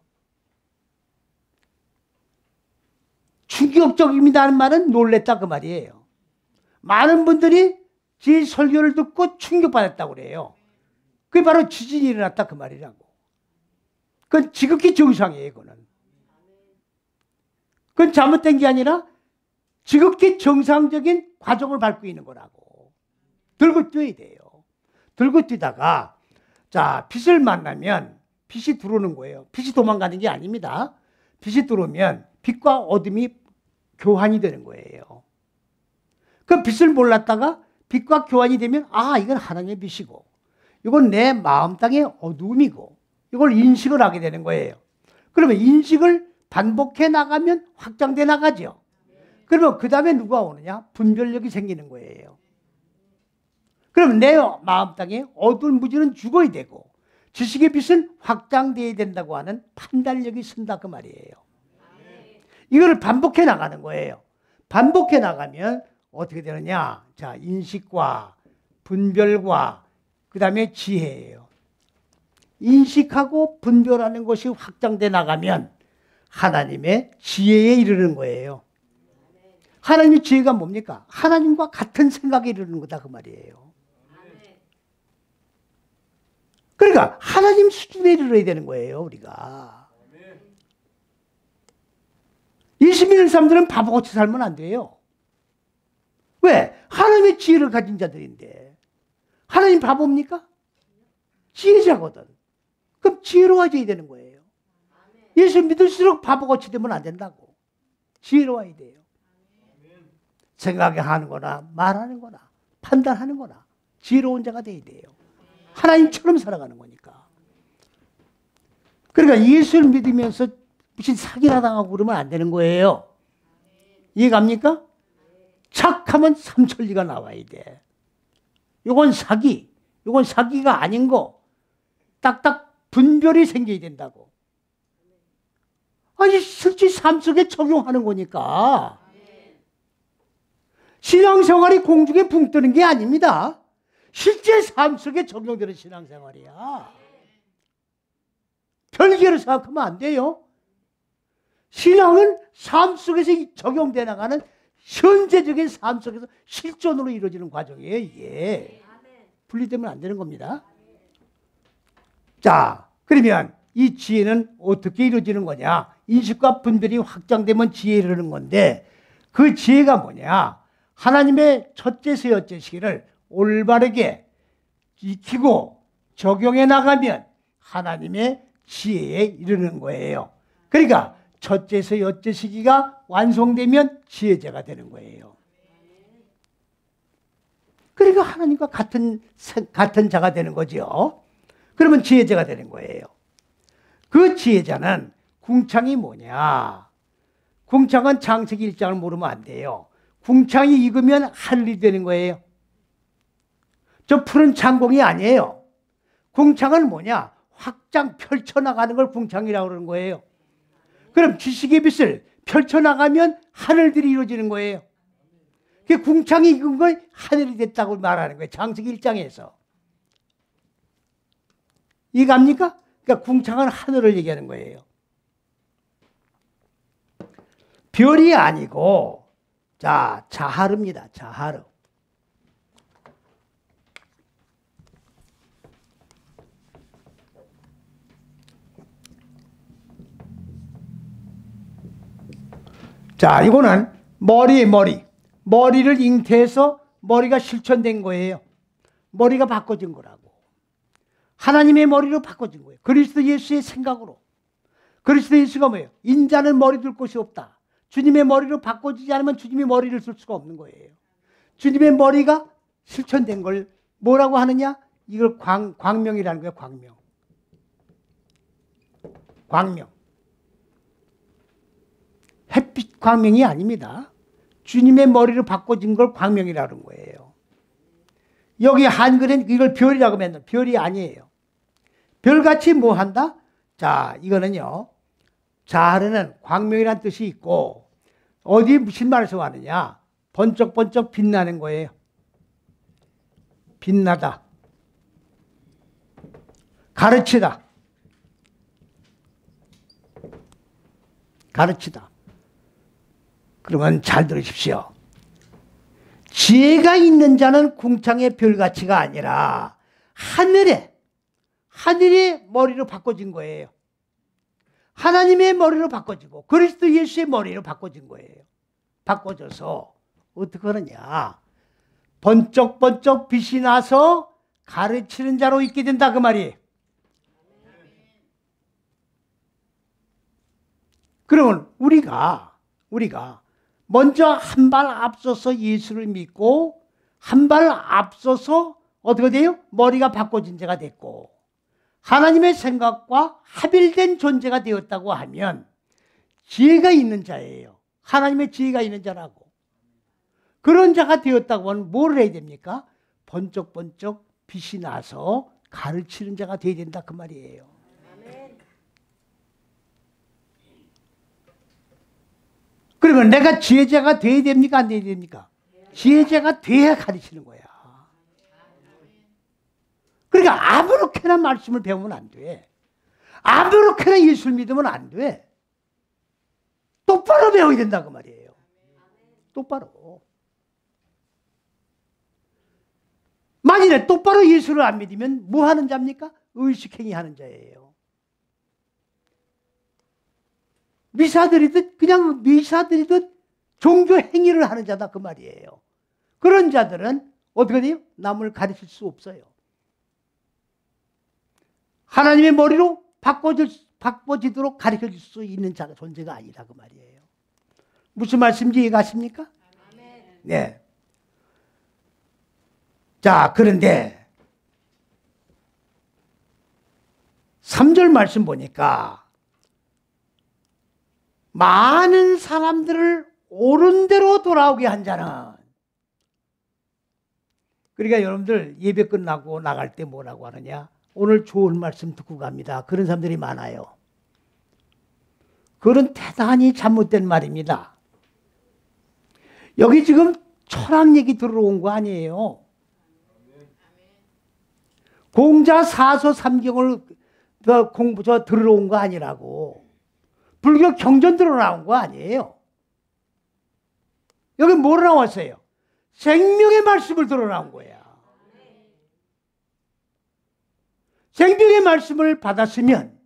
Speaker 1: 충격적입니다는 말은 놀랬다 그 말이에요. 많은 분들이 제 설교를 듣고 충격받았다고 그래요. 그게 바로 지진이 일어났다 그 말이라고. 그건 지극히 정상이에요. 그건 잘못된 게 아니라 지극히 정상적인 과정을 밟고 있는 거라고. 들고 뛰어야 돼요. 들고 뛰다가 자, 빛을 만나면 빛이 들어오는 거예요. 빛이 도망가는 게 아닙니다. 빛이 들어오면 빛과 어둠이 교환이 되는 거예요. 그 빛을 몰랐다가 빛과 교환이 되면 아, 이건 하나님의 빛이고 이건 내 마음 땅의 어둠이고 이걸 인식을 하게 되는 거예요. 그러면 인식을 반복해 나가면 확장돼 나가죠. 그러면 그 다음에 누가 오느냐? 분별력이 생기는 거예요. 그러면 내 마음 땅에 어두운 무지는 죽어야 되고 지식의 빛은 확장되어야 된다고 하는 판단력이 쓴다 그 말이에요. 이거를 반복해 나가는 거예요. 반복해 나가면 어떻게 되느냐? 자, 인식과 분별과 그 다음에 지혜예요. 인식하고 분별하는 것이 확장돼 나가면 하나님의 지혜에 이르는 거예요. 하나님의 지혜가 뭡니까? 하나님과 같은 생각에 이르는 거다 그 말이에요. 그러니까 하나님 수준에 이르러야 되는 거예요 우리가. 20년 사람들은 바보같이 살면 안 돼요. 왜? 하나님의 지혜를 가진 자들인데. 하나님 바보입니까? 지혜자거든. 그럼 지혜로워져야 되는 거예요. 예수 믿을수록 바보같이 되면 안 된다고. 지혜로워야 돼요. 생각하는 거나 말하는 거나 판단하는 거나 지혜로운 자가 돼야 돼요. 하나님처럼 살아가는 거니까. 그러니까 예수를 믿으면서 무슨 사기나 당하고 그러면 안 되는 거예요. 이해갑니까? 착하면 삼천리가 나와야 돼. 이건 사기, 이건 사기가 아닌 거 딱딱 분별이 생겨야 된다고. 아니 실제 삶 속에 적용하는 거니까. 신앙생활이 공중에 붕 뜨는 게 아닙니다. 실제 삶 속에 적용되는 신앙생활이야. 별개로 생각하면 안 돼요. 신앙은 삶 속에서 적용돼 나가는 현재적인 삶 속에서 실존으로 이루어지는 과정이에요. 이게 분리되면 안 되는 겁니다. 자, 그러면 이 지혜는 어떻게 이루어지는 거냐? 인식과 분별이 확장되면 지혜에 이르는 건데 그 지혜가 뭐냐? 하나님의 첫째서 여째 시기를 올바르게 익히고 적용해 나가면 하나님의 지혜에 이르는 거예요. 그러니까 첫째서 여째 시기가 완성되면 지혜자가 되는 거예요. 그러니까 하나님과 같은 자가 되는 거죠. 그러면 지혜자가 되는 거예요. 그 지혜자는 궁창이 뭐냐? 궁창은 창세기 1장을 모르면 안 돼요. 궁창이 익으면 하늘이 되는 거예요. 저 푸른 창공이 아니에요. 궁창은 뭐냐? 확장 펼쳐나가는 걸 궁창이라고 그러는 거예요. 그럼 지식의 빛을 펼쳐나가면 하늘들이 이루어지는 거예요. 그 궁창이 익은 걸 하늘이 됐다고 말하는 거예요. 창세기 1장에서. 이해갑니까? 그러니까 궁창은 하늘을 얘기하는 거예요. 별이 아니고 자, 자하르입니다. 자하르. 자, 이거는 머리를 잉태해서 머리가 실천된 거예요. 머리가 바꿔진 거라고. 하나님의 머리로 바꿔진 거예요. 그리스도 예수의 생각으로. 그리스도 예수가 뭐예요? 인자는 머리 둘 곳이 없다. 주님의 머리로 바꿔지지 않으면 주님의 머리를 쓸 수가 없는 거예요. 주님의 머리가 실천된 걸 뭐라고 하느냐? 이걸 광명이라는 거예요. 광명. 햇빛 광명이 아닙니다. 주님의 머리로 바꿔진 걸 광명이라는 거예요. 여기 한글엔 이걸 별이라고 맨날 별이 아니에요. 별같이 뭐 한다? 자, 이거는요. 자하르는 광명이라는 뜻이 있고 어디 무슨 말에서 왔느냐? 번쩍번쩍 빛나는 거예요. 빛나다. 가르치다. 그러면 잘 들으십시오. 지혜가 있는 자는 궁창의 별가치가 아니라 하늘의 머리로 바꿔진 거예요. 하나님의 머리로 바꿔지고 그리스도 예수의 머리로 바꿔진 거예요. 바꿔져서 어떻게 하느냐? 번쩍번쩍 빛이 나서 가르치는 자로 있게 된다 그 말이에요. 그러면 우리가 먼저 한 발 앞서서 예수를 믿고 한 발 앞서서 어떻게 돼요? 머리가 바꿔진 자가 됐고 하나님의 생각과 합일된 존재가 되었다고 하면 지혜가 있는 자예요. 하나님의 지혜가 있는 자라고. 그런 자가 되었다고 하면 뭘 해야 됩니까? 번쩍번쩍 빛이 나서 가르치는 자가 되어야 된다 그 말이에요. 그러면 내가 지혜자가 되어야 됩니까? 안 되어야 됩니까? 지혜자가 돼야 가르치는 거야. 그러니까 아무렇게나 말씀을 배우면 안 돼. 아무렇게나 예수를 믿으면 안 돼. 똑바로 배워야 된다 그 말이에요. 똑바로. 만일에 똑바로 예수를 안 믿으면 뭐 하는 자입니까? 의식행위 하는 자예요. 그냥 미사드리듯 종교 행위를 하는 자다 그 말이에요. 그런 자들은 어떻게 돼요? 남을 가르칠 수 없어요. 하나님의 머리로 바꿔지도록 가르쳐줄 수 있는 자가 존재가 아니다 그 말이에요. 무슨 말씀인지 이해가십니까? 네. 자, 그런데 3절 말씀 보니까 많은 사람들을 옳은 대로 돌아오게 한 자는, 그러니까 여러분들 예배 끝나고 나갈 때 뭐라고 하느냐? 오늘 좋은 말씀 듣고 갑니다. 그런 사람들이 많아요. 그건 대단히 잘못된 말입니다. 여기 지금 철학 얘기 들어온 거 아니에요. 공자 사서 삼경을 들으러 온 거 아니라고. 불교 경전 들어 나온 거 아니에요. 여기 뭐로 나왔어요? 생명의 말씀을 들어 나온 거야. 생명의 말씀을 받았으면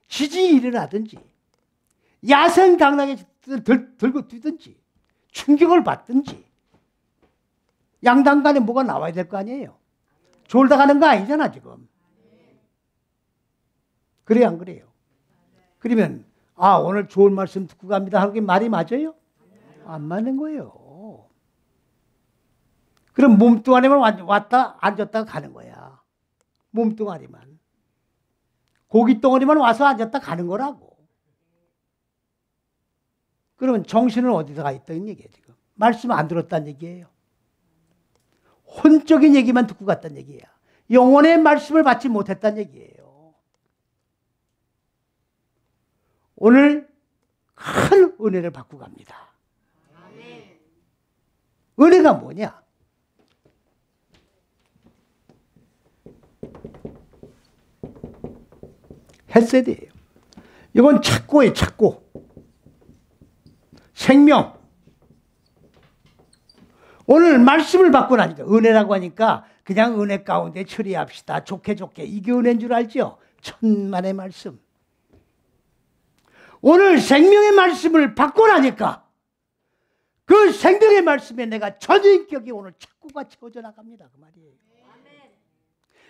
Speaker 1: 지진이 일어나든지 야생당나귀 들고 뛰든지 충격을 받든지 양당 간에 뭐가 나와야 될 거 아니에요. 졸다 가는 거 아니잖아 지금. 그래요 안 그래요? 그러면 오늘 좋은 말씀 듣고 갑니다 하는 게 말이 맞아요? 안 맞는 거예요. 그럼 몸뚱아리만 왔다 앉았다 가는 거야. 몸뚱아리만. 고깃덩어리만 와서 앉았다 가는 거라고. 그러면 정신은 어디서 있다는 얘기예요 지금. 말씀 안 들었다는 얘기예요. 혼적인 얘기만 듣고 갔다는 얘기야. 영혼의 말씀을 받지 못했다는 얘기예요. 오늘 큰 은혜를 받고 갑니다. 은혜가 뭐냐? 헬셋이에요. 이건 찾고예요, 찾고. 생명. 오늘 말씀을 받고 나니까, 은혜라고 하니까 그냥 은혜 가운데 처리합시다. 좋게 이게 은혜인 줄 알죠? 천만의 말씀. 오늘 생명의 말씀을 받고 나니까 그 생명의 말씀에 내가 전인격이 오늘 착고가 채워져 나갑니다. 그 말이에요.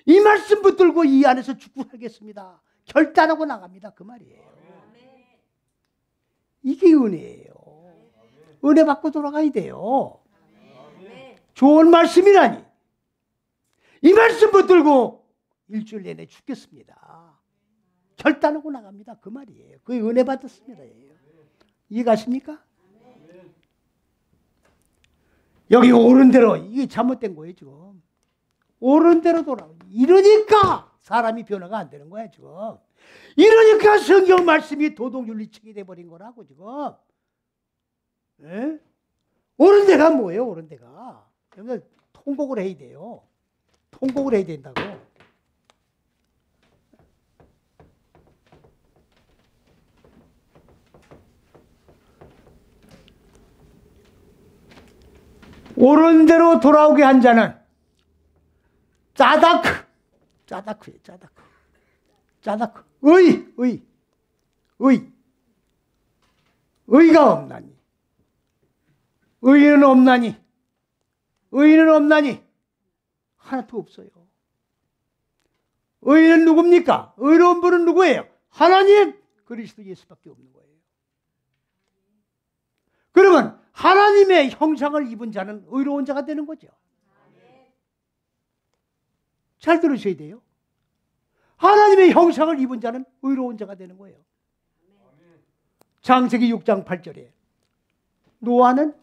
Speaker 1: 이 말씀 붙들고 이 안에서 축구하겠습니다. 결단하고 나갑니다. 그 말이에요. 이게 은혜예요. 은혜 받고 돌아가야 돼요. 좋은 말씀이라니. 이 말씀 붙들고 일주일 내내 죽겠습니다. 결단하고 나갑니다. 그 말이에요. 그 은혜 받았습니다. 이해가십니까? 여기 옳은 대로, 이게 잘못된 거예요 지금. 옳은 대로 돌아오고. 이러니까 사람이 변화가 안 되는 거야 지금. 이러니까 성경 말씀이 도덕윤리책이 돼버린 거라고 지금. 에? 옳은 데가 뭐예요? 옳은 데가. 여기서 통곡을 해야 돼요. 통곡을 해야 된다고. 옳은 대로 돌아오게 한 자는 짜다크예요. 짜다크. 의가 없나니. 의는 없나니. 의인은 없나니 하나도 없어요. 의인은 누굽니까? 의로운 분은 누구예요? 하나님 그리스도 예수밖에 없는 거예요. 그러면 하나님의 형상을 입은 자는 의로운 자가 되는 거죠. 잘 들으셔야 돼요. 하나님의 형상을 입은 자는 의로운 자가 되는 거예요. 창세기 6장 8절에 노아는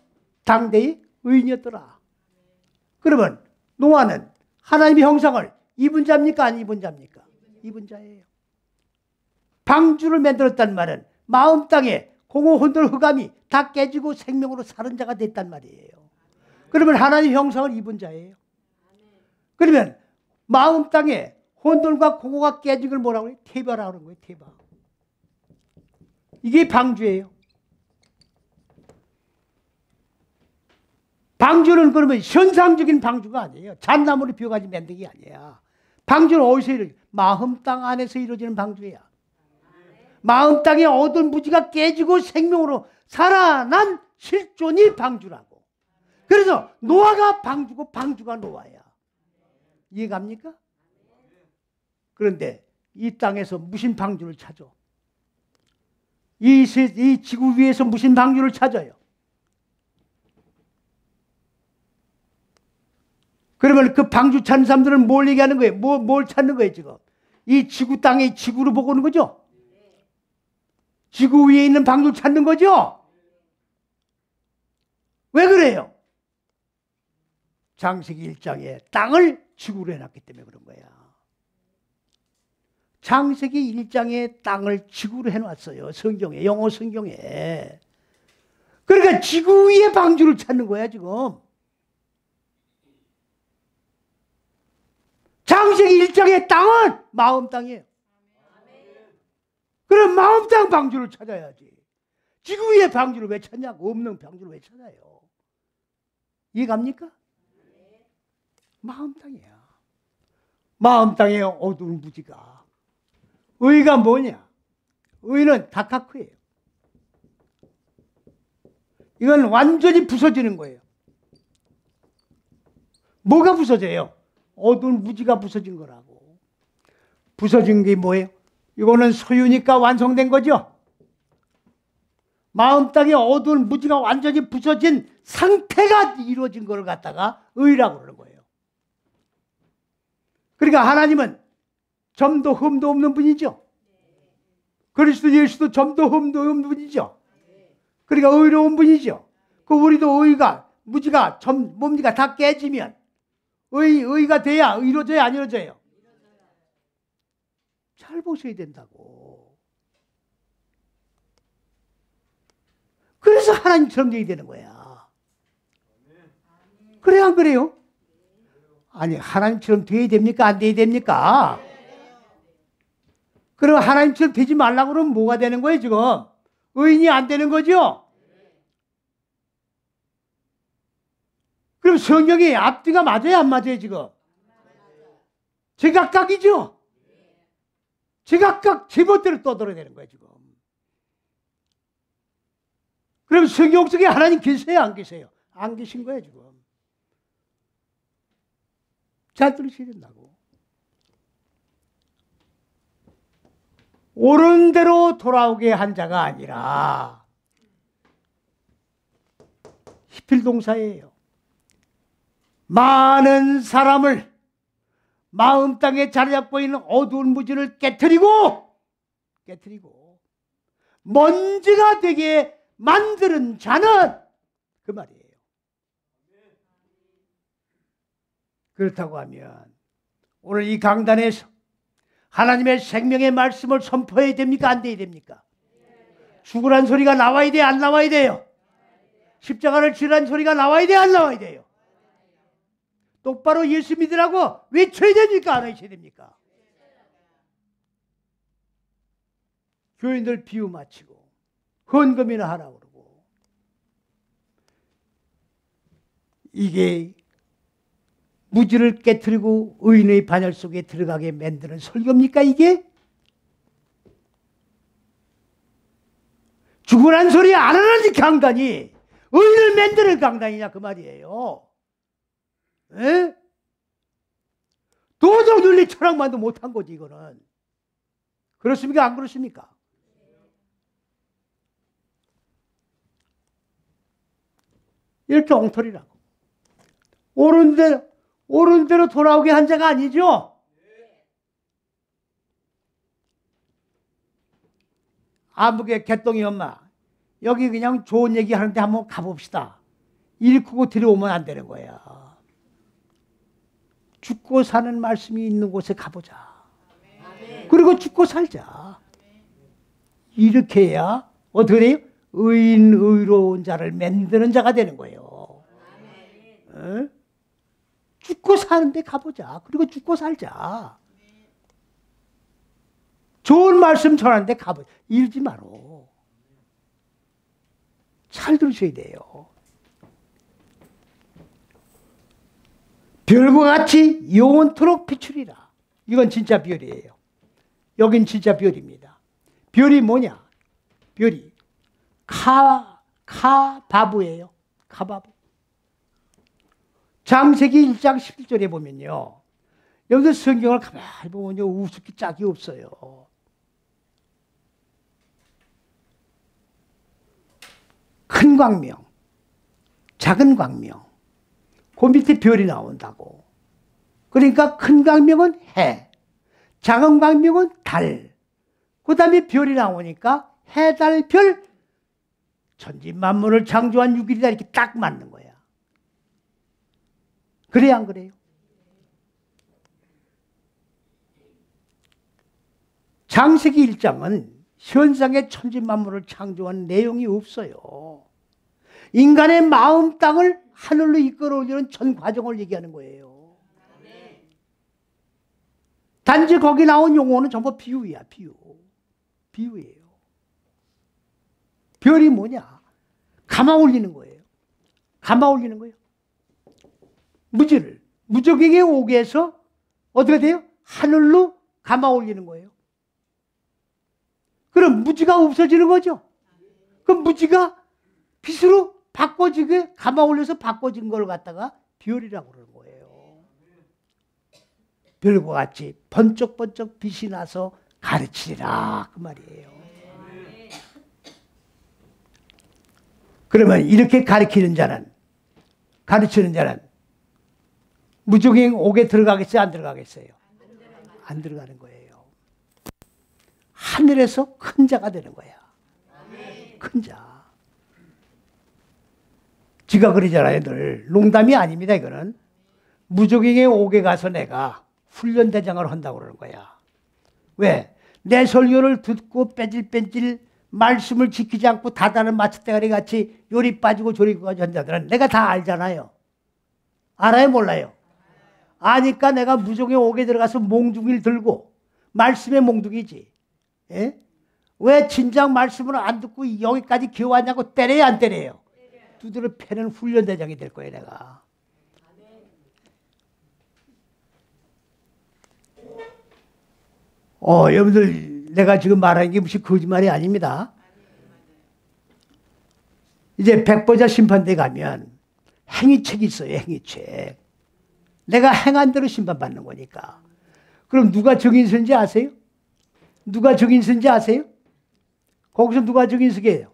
Speaker 1: 당대의 의인이었더라. 그러면 노아는 하나님의 형상을 입은 자입니까? 안 입은 자입니까? 입은 자예요. 방주를 만들었단 말은 마음 땅에 공허 혼돈 흑암이 다 깨지고 생명으로 사는 자가 됐단 말이에요. 그러면 하나님의 형상을 입은 자예요. 그러면 마음 땅에 혼돈과 공허가 깨진 걸 뭐라고 해요? 태바라고 하는 거예요. 태바. 이게 방주예요. 방주는 그러면 현상적인 방주가 아니에요. 잣나무를 비워가지고 만든 게 아니야. 방주는 어디서 이루어져? 마음 땅 안에서 이루어지는 방주야. 마음 땅의 어두운 무지가 깨지고 생명으로 살아난 실존이 방주라고. 그래서 노아가 방주고 방주가 노아야. 이해갑니까? 그런데 이 땅에서 무슨 방주를 찾아? 이 지구 위에서 무슨 방주를 찾아요? 그러면 그 방주 찾는 사람들은 뭘 얘기하는 거예요? 뭘 찾는 거예요, 지금? 이 지구 땅에 지구를 보고 오는 거죠? 지구 위에 있는 방주를 찾는 거죠? 왜 그래요? 창세기 1장에 땅을 지구로 해놨기 때문에 그런 거야. 창세기 1장에 땅을 지구로 해놨어요. 성경에, 영어 성경에. 그러니까 지구 위에 방주를 찾는 거야, 지금. 창세기 1장의 땅은 마음 땅이에요. 그럼 마음 땅 방주를 찾아야지. 지구 위에 방주를 왜 찾냐고. 없는 방주를 왜 찾아요. 이해갑니까? 마음 땅이야. 마음 땅에 어두운 무지가. 의가 뭐냐? 의는 다카크예요. 이건 완전히 부서지는 거예요. 뭐가 부서져요? 어두운 무지가 부서진 거라고. 부서진 게 뭐예요? 이거는 소유니까 완성된 거죠. 마음 땅에 어두운 무지가 완전히 부서진 상태가 이루어진 걸 갖다가 의라고 그러는 거예요. 그러니까 하나님은 점도 흠도 없는 분이죠. 그리스도 예수도 점도 흠도 없는 분이죠. 그러니까 의로운 분이죠. 그 우리도 의가 무지가 뭡니까? 다 깨지면 의가 돼야 이루어져야 안 이루어져요? 잘 보셔야 된다고. 그래서 하나님처럼 되어야 되는 거야. 그래야 안 그래요? 아니 하나님처럼 되어야 됩니까? 안 되어야 됩니까? 그럼 하나님처럼 되지 말라고 그러면 뭐가 되는 거예요 지금? 의인이 안 되는 거죠? 그럼 성경이 앞뒤가 맞아요 안 맞아요 지금? 제각각이죠? 제각각 제멋대로 떠들어내는 거예요 지금. 그럼 성경 속에 하나님 계세요 안 계세요? 안 계신 거예요 지금. 잘 들으셔야 된다고. 옳은 대로 돌아오게 한 자가 아니라 히필 동사예요. 많은 사람을 마음 땅에 자리 잡고 있는 어두운 무지를 깨트리고 먼지가 되게 만드는 자는 그 말이에요. 그렇다고 하면 오늘 이 강단에서 하나님의 생명의 말씀을 선포해야 됩니까? 안 돼야 됩니까? 죽으란 소리가 나와야 돼요? 안 나와야 돼요? 십자가를 지란 소리가 나와야 돼요? 안 나와야 돼요? 똑바로 예수 믿으라고 외쳐야 됩니까? 안 외쳐야 됩니까? 교인들 비유 마치고 헌금이나 하라고 그러고 이게 무지를 깨트리고 의인의 반열 속에 들어가게 만드는 설교입니까 이게? 죽으란 소리 안 하는 강단이 의인을 만드는 강단이냐 그 말이에요. 에? 도덕 윤리 철학만도 못한 거지 이거는. 그렇습니까? 안 그렇습니까? 이렇게 엉터리라고. 옳은 대로 돌아오게 한 자가 아니죠? 아무개 개똥이 엄마, 여기 그냥 좋은 얘기 하는데 한번 가봅시다. 일구고 들여오면 안 되는 거야. 죽고 사는 말씀이 있는 곳에 가보자. 그리고 죽고 살자. 이렇게 해야 어떻게 돼요? 의인 의로운 자를 만드는 자가 되는 거예요. 어? 죽고 사는데 가보자. 그리고 죽고 살자. 좋은 말씀 전하는데 가보자. 잃지 마로. 잘 들으셔야 돼요. 별과 같이 영원토록 비추리라. 이건 진짜 별이에요. 여긴 진짜 별입니다. 별이 뭐냐? 별이 카바부예요. 카바부. 창세기 1장 11절에 보면요. 여기서 성경을 가만히 보면요. 우습기 짝이 없어요. 큰 광명, 작은 광명, 그 밑에 별이 나온다고. 그러니까 큰 광명은 해, 작은 광명은 달, 그 다음에 별이 나오니까 해, 달, 별, 천지만물을 창조한 6일이다 이렇게 딱 맞는 거야. 그래야 안 그래요? 창세기 1장은 현상의 천지만물을 창조한 내용이 없어요. 인간의 마음 땅을 하늘로 이끌어 올리는 전 과정을 얘기하는 거예요. 단지 거기 나온 용어는 전부 비유야, 비유. 비유예요. 별이 뭐냐? 감아 올리는 거예요. 감아 올리는 거예요. 무지를. 무적에게 오게 해서 어떻게 돼요? 하늘로 감아 올리는 거예요. 그럼 무지가 없어지는 거죠? 그럼 무지가 빛으로 바꿔지게 감아 올려서 바꿔진 걸 갖다가 별이라고 그러는 거예요. 별과 같이 번쩍번쩍 빛이 나서 가르치리라 그 말이에요. 그러면 이렇게 가르치는 자는 무적행 옥에 들어가겠어요? 안 들어가겠어요? 안 들어가는 거예요. 하늘에서 큰 자가 되는 거야. 큰 자. 지가 그러잖아요. 늘 농담이 아닙니다. 이거는 무적행의 옥에 가서 내가 훈련대장을 한다고 그러는 거야. 왜? 내 설교를 듣고 빼질빼질 말씀을 지키지 않고 다다른 마취대가리 같이 요리 빠지고 조리 빠지고 한 자들은 내가 다 알잖아요. 알아요? 몰라요? 아니까 내가 무적행 옥에 들어가서 몽둥이를 들고 말씀의 몽둥이지. 예? 왜 진작 말씀을 안 듣고 여기까지 기어왔냐고 때려요? 안 때려요? 두드려 패는 훈련대장이 될 거예요. 내가. 여러분들 내가 지금 말하는 게 무슨 거짓말이 아닙니다. 이제 백보자 심판대 가면 행위책이 있어요. 행위책. 내가 행한 대로 심판받는 거니까. 그럼 누가 정인선인지 아세요? 누가 정인선인지 아세요? 거기서 누가 정인석이에요?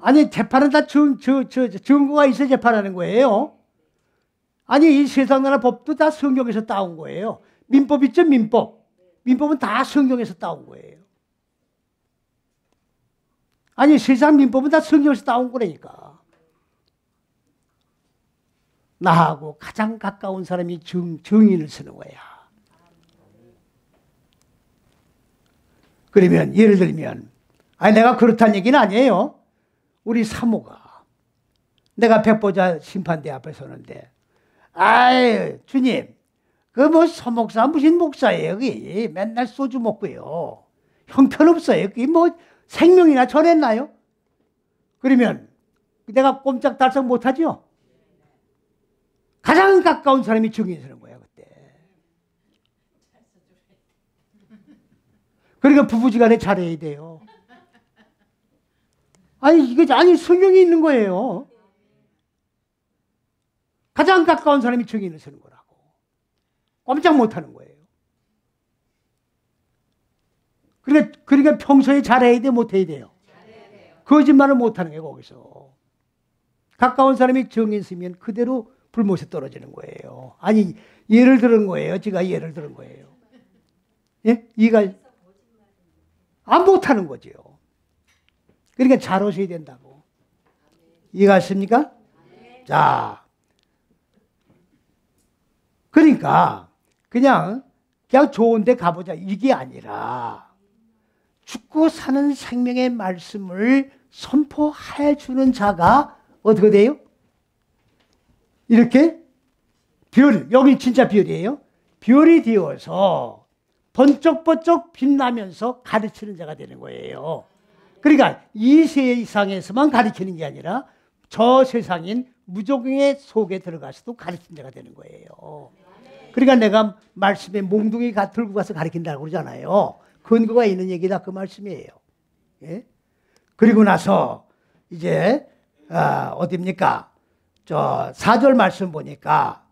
Speaker 1: 아니 재판은 다 증거가 있어 재판하는 거예요. 아니 이 세상 나라 법도 다 성경에서 따온 거예요. 민법 있죠? 민법. 민법은 다 성경에서 따온 거예요. 아니 세상 민법은 다 성경에서 따온 거라니까. 나하고 가장 가까운 사람이 정인을 쓰는 거야. 그러면 예를 들면 아니 내가 그렇다는 얘기는 아니에요. 우리 사모가 내가 백보자 심판대 앞에 서는데 아이 주님 그 뭐 서목사 무슨 목사예요 여기 맨날 소주 먹고요 형편없어요 그게 뭐 생명이나 전했나요? 그러면 내가 꼼짝달싹 못하죠? 가장 가까운 사람이 정인이 서는 거야 그때. 그러니까 부부지간에 잘해야 돼요. 아니 이게 아니 성경이 있는 거예요. 가장 가까운 사람이 증인을 서는 거라고. 꼼짝 못하는 거예요. 그러니까 평소에 잘해야 돼, 못해야 돼요? 거짓말을 못하는 거예요, 거기서. 가까운 사람이 증인 쓰면 그대로 불못에 떨어지는 거예요. 아니, 예를 들은 거예요. 제가 예를 들은 거예요. 예? 이가 안 못하는 거죠. 그러니까 잘 오셔야 된다고. 이해가십니까? 자, 그러니까 그냥 좋은 데 가보자 이게 아니라 죽고 사는 생명의 말씀을 선포해 주는 자가 어떻게 돼요? 이렇게 여기 진짜 별이에요. 별이 되어서 번쩍번쩍 빛나면서 가르치는 자가 되는 거예요. 그러니까 이 세상에서만 가르치는 게 아니라 저 세상인 무적의 속에 들어가서도 가르치는 자가 되는 거예요. 그러니까 내가 말씀에 몽둥이 들고 가서 가르친다고 그러잖아요. 근거가 있는 얘기다 그 말씀이에요. 예? 그리고 나서 이제 어디입니까? 저 4절 말씀 보니까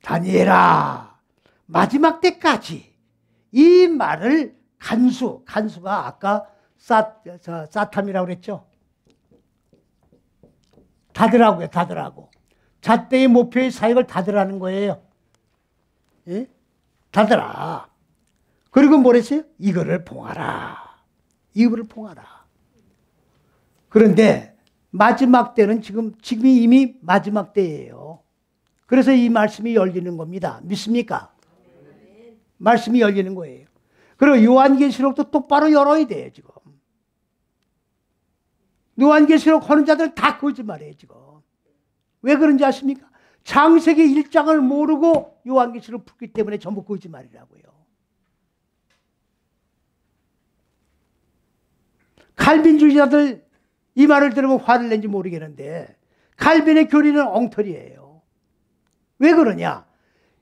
Speaker 1: 다니엘아 마지막 때까지 이 말을 간수가 아까 사탐이라고 그랬죠? 다들하고요, 다들하고. 잣대의 목표의 사역을 다들하는 거예요. 예? 다들아. 그리고 뭐랬어요? 이거를 봉하라. 이거를 봉하라. 그런데 마지막 때는 지금이 이미 마지막 때예요. 그래서 이 말씀이 열리는 겁니다. 믿습니까? 말씀이 열리는 거예요. 그리고 요한계시록도 똑바로 열어야 돼요, 지금. 요한계시록 하는 자들은 다 거짓말이에요, 지금. 왜 그런지 아십니까? 창세기 1장을 모르고 요한계시록 풀기 때문에 전부 거짓말이라고요. 칼빈주의자들 이 말을 들으면 화를 낸지 모르겠는데 칼빈의 교리는 엉터리예요. 왜 그러냐?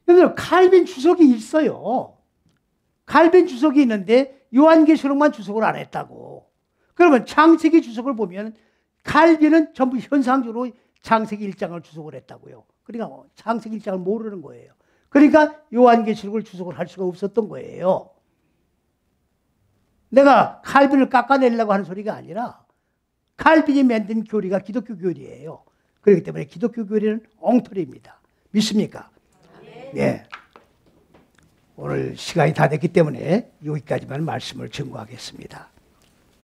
Speaker 1: 여러분 칼빈 주석이 있어요. 칼빈 주석이 있는데 요한계시록만 주석을 안 했다고. 그러면 창세기 주석을 보면 칼빈은 전부 현상적으로 창세기 1장을 주석을 했다고요. 그러니까 창세기 1장을 모르는 거예요. 그러니까 요한계시록을 주석을 할 수가 없었던 거예요. 내가 칼빈을 깎아내려고 하는 소리가 아니라 칼빈이 만든 교리가 기독교 교리예요. 그렇기 때문에 기독교 교리는 엉터리입니다. 믿습니까? 네. 오늘 시간이 다 됐기 때문에 여기까지만 말씀을 증거하겠습니다.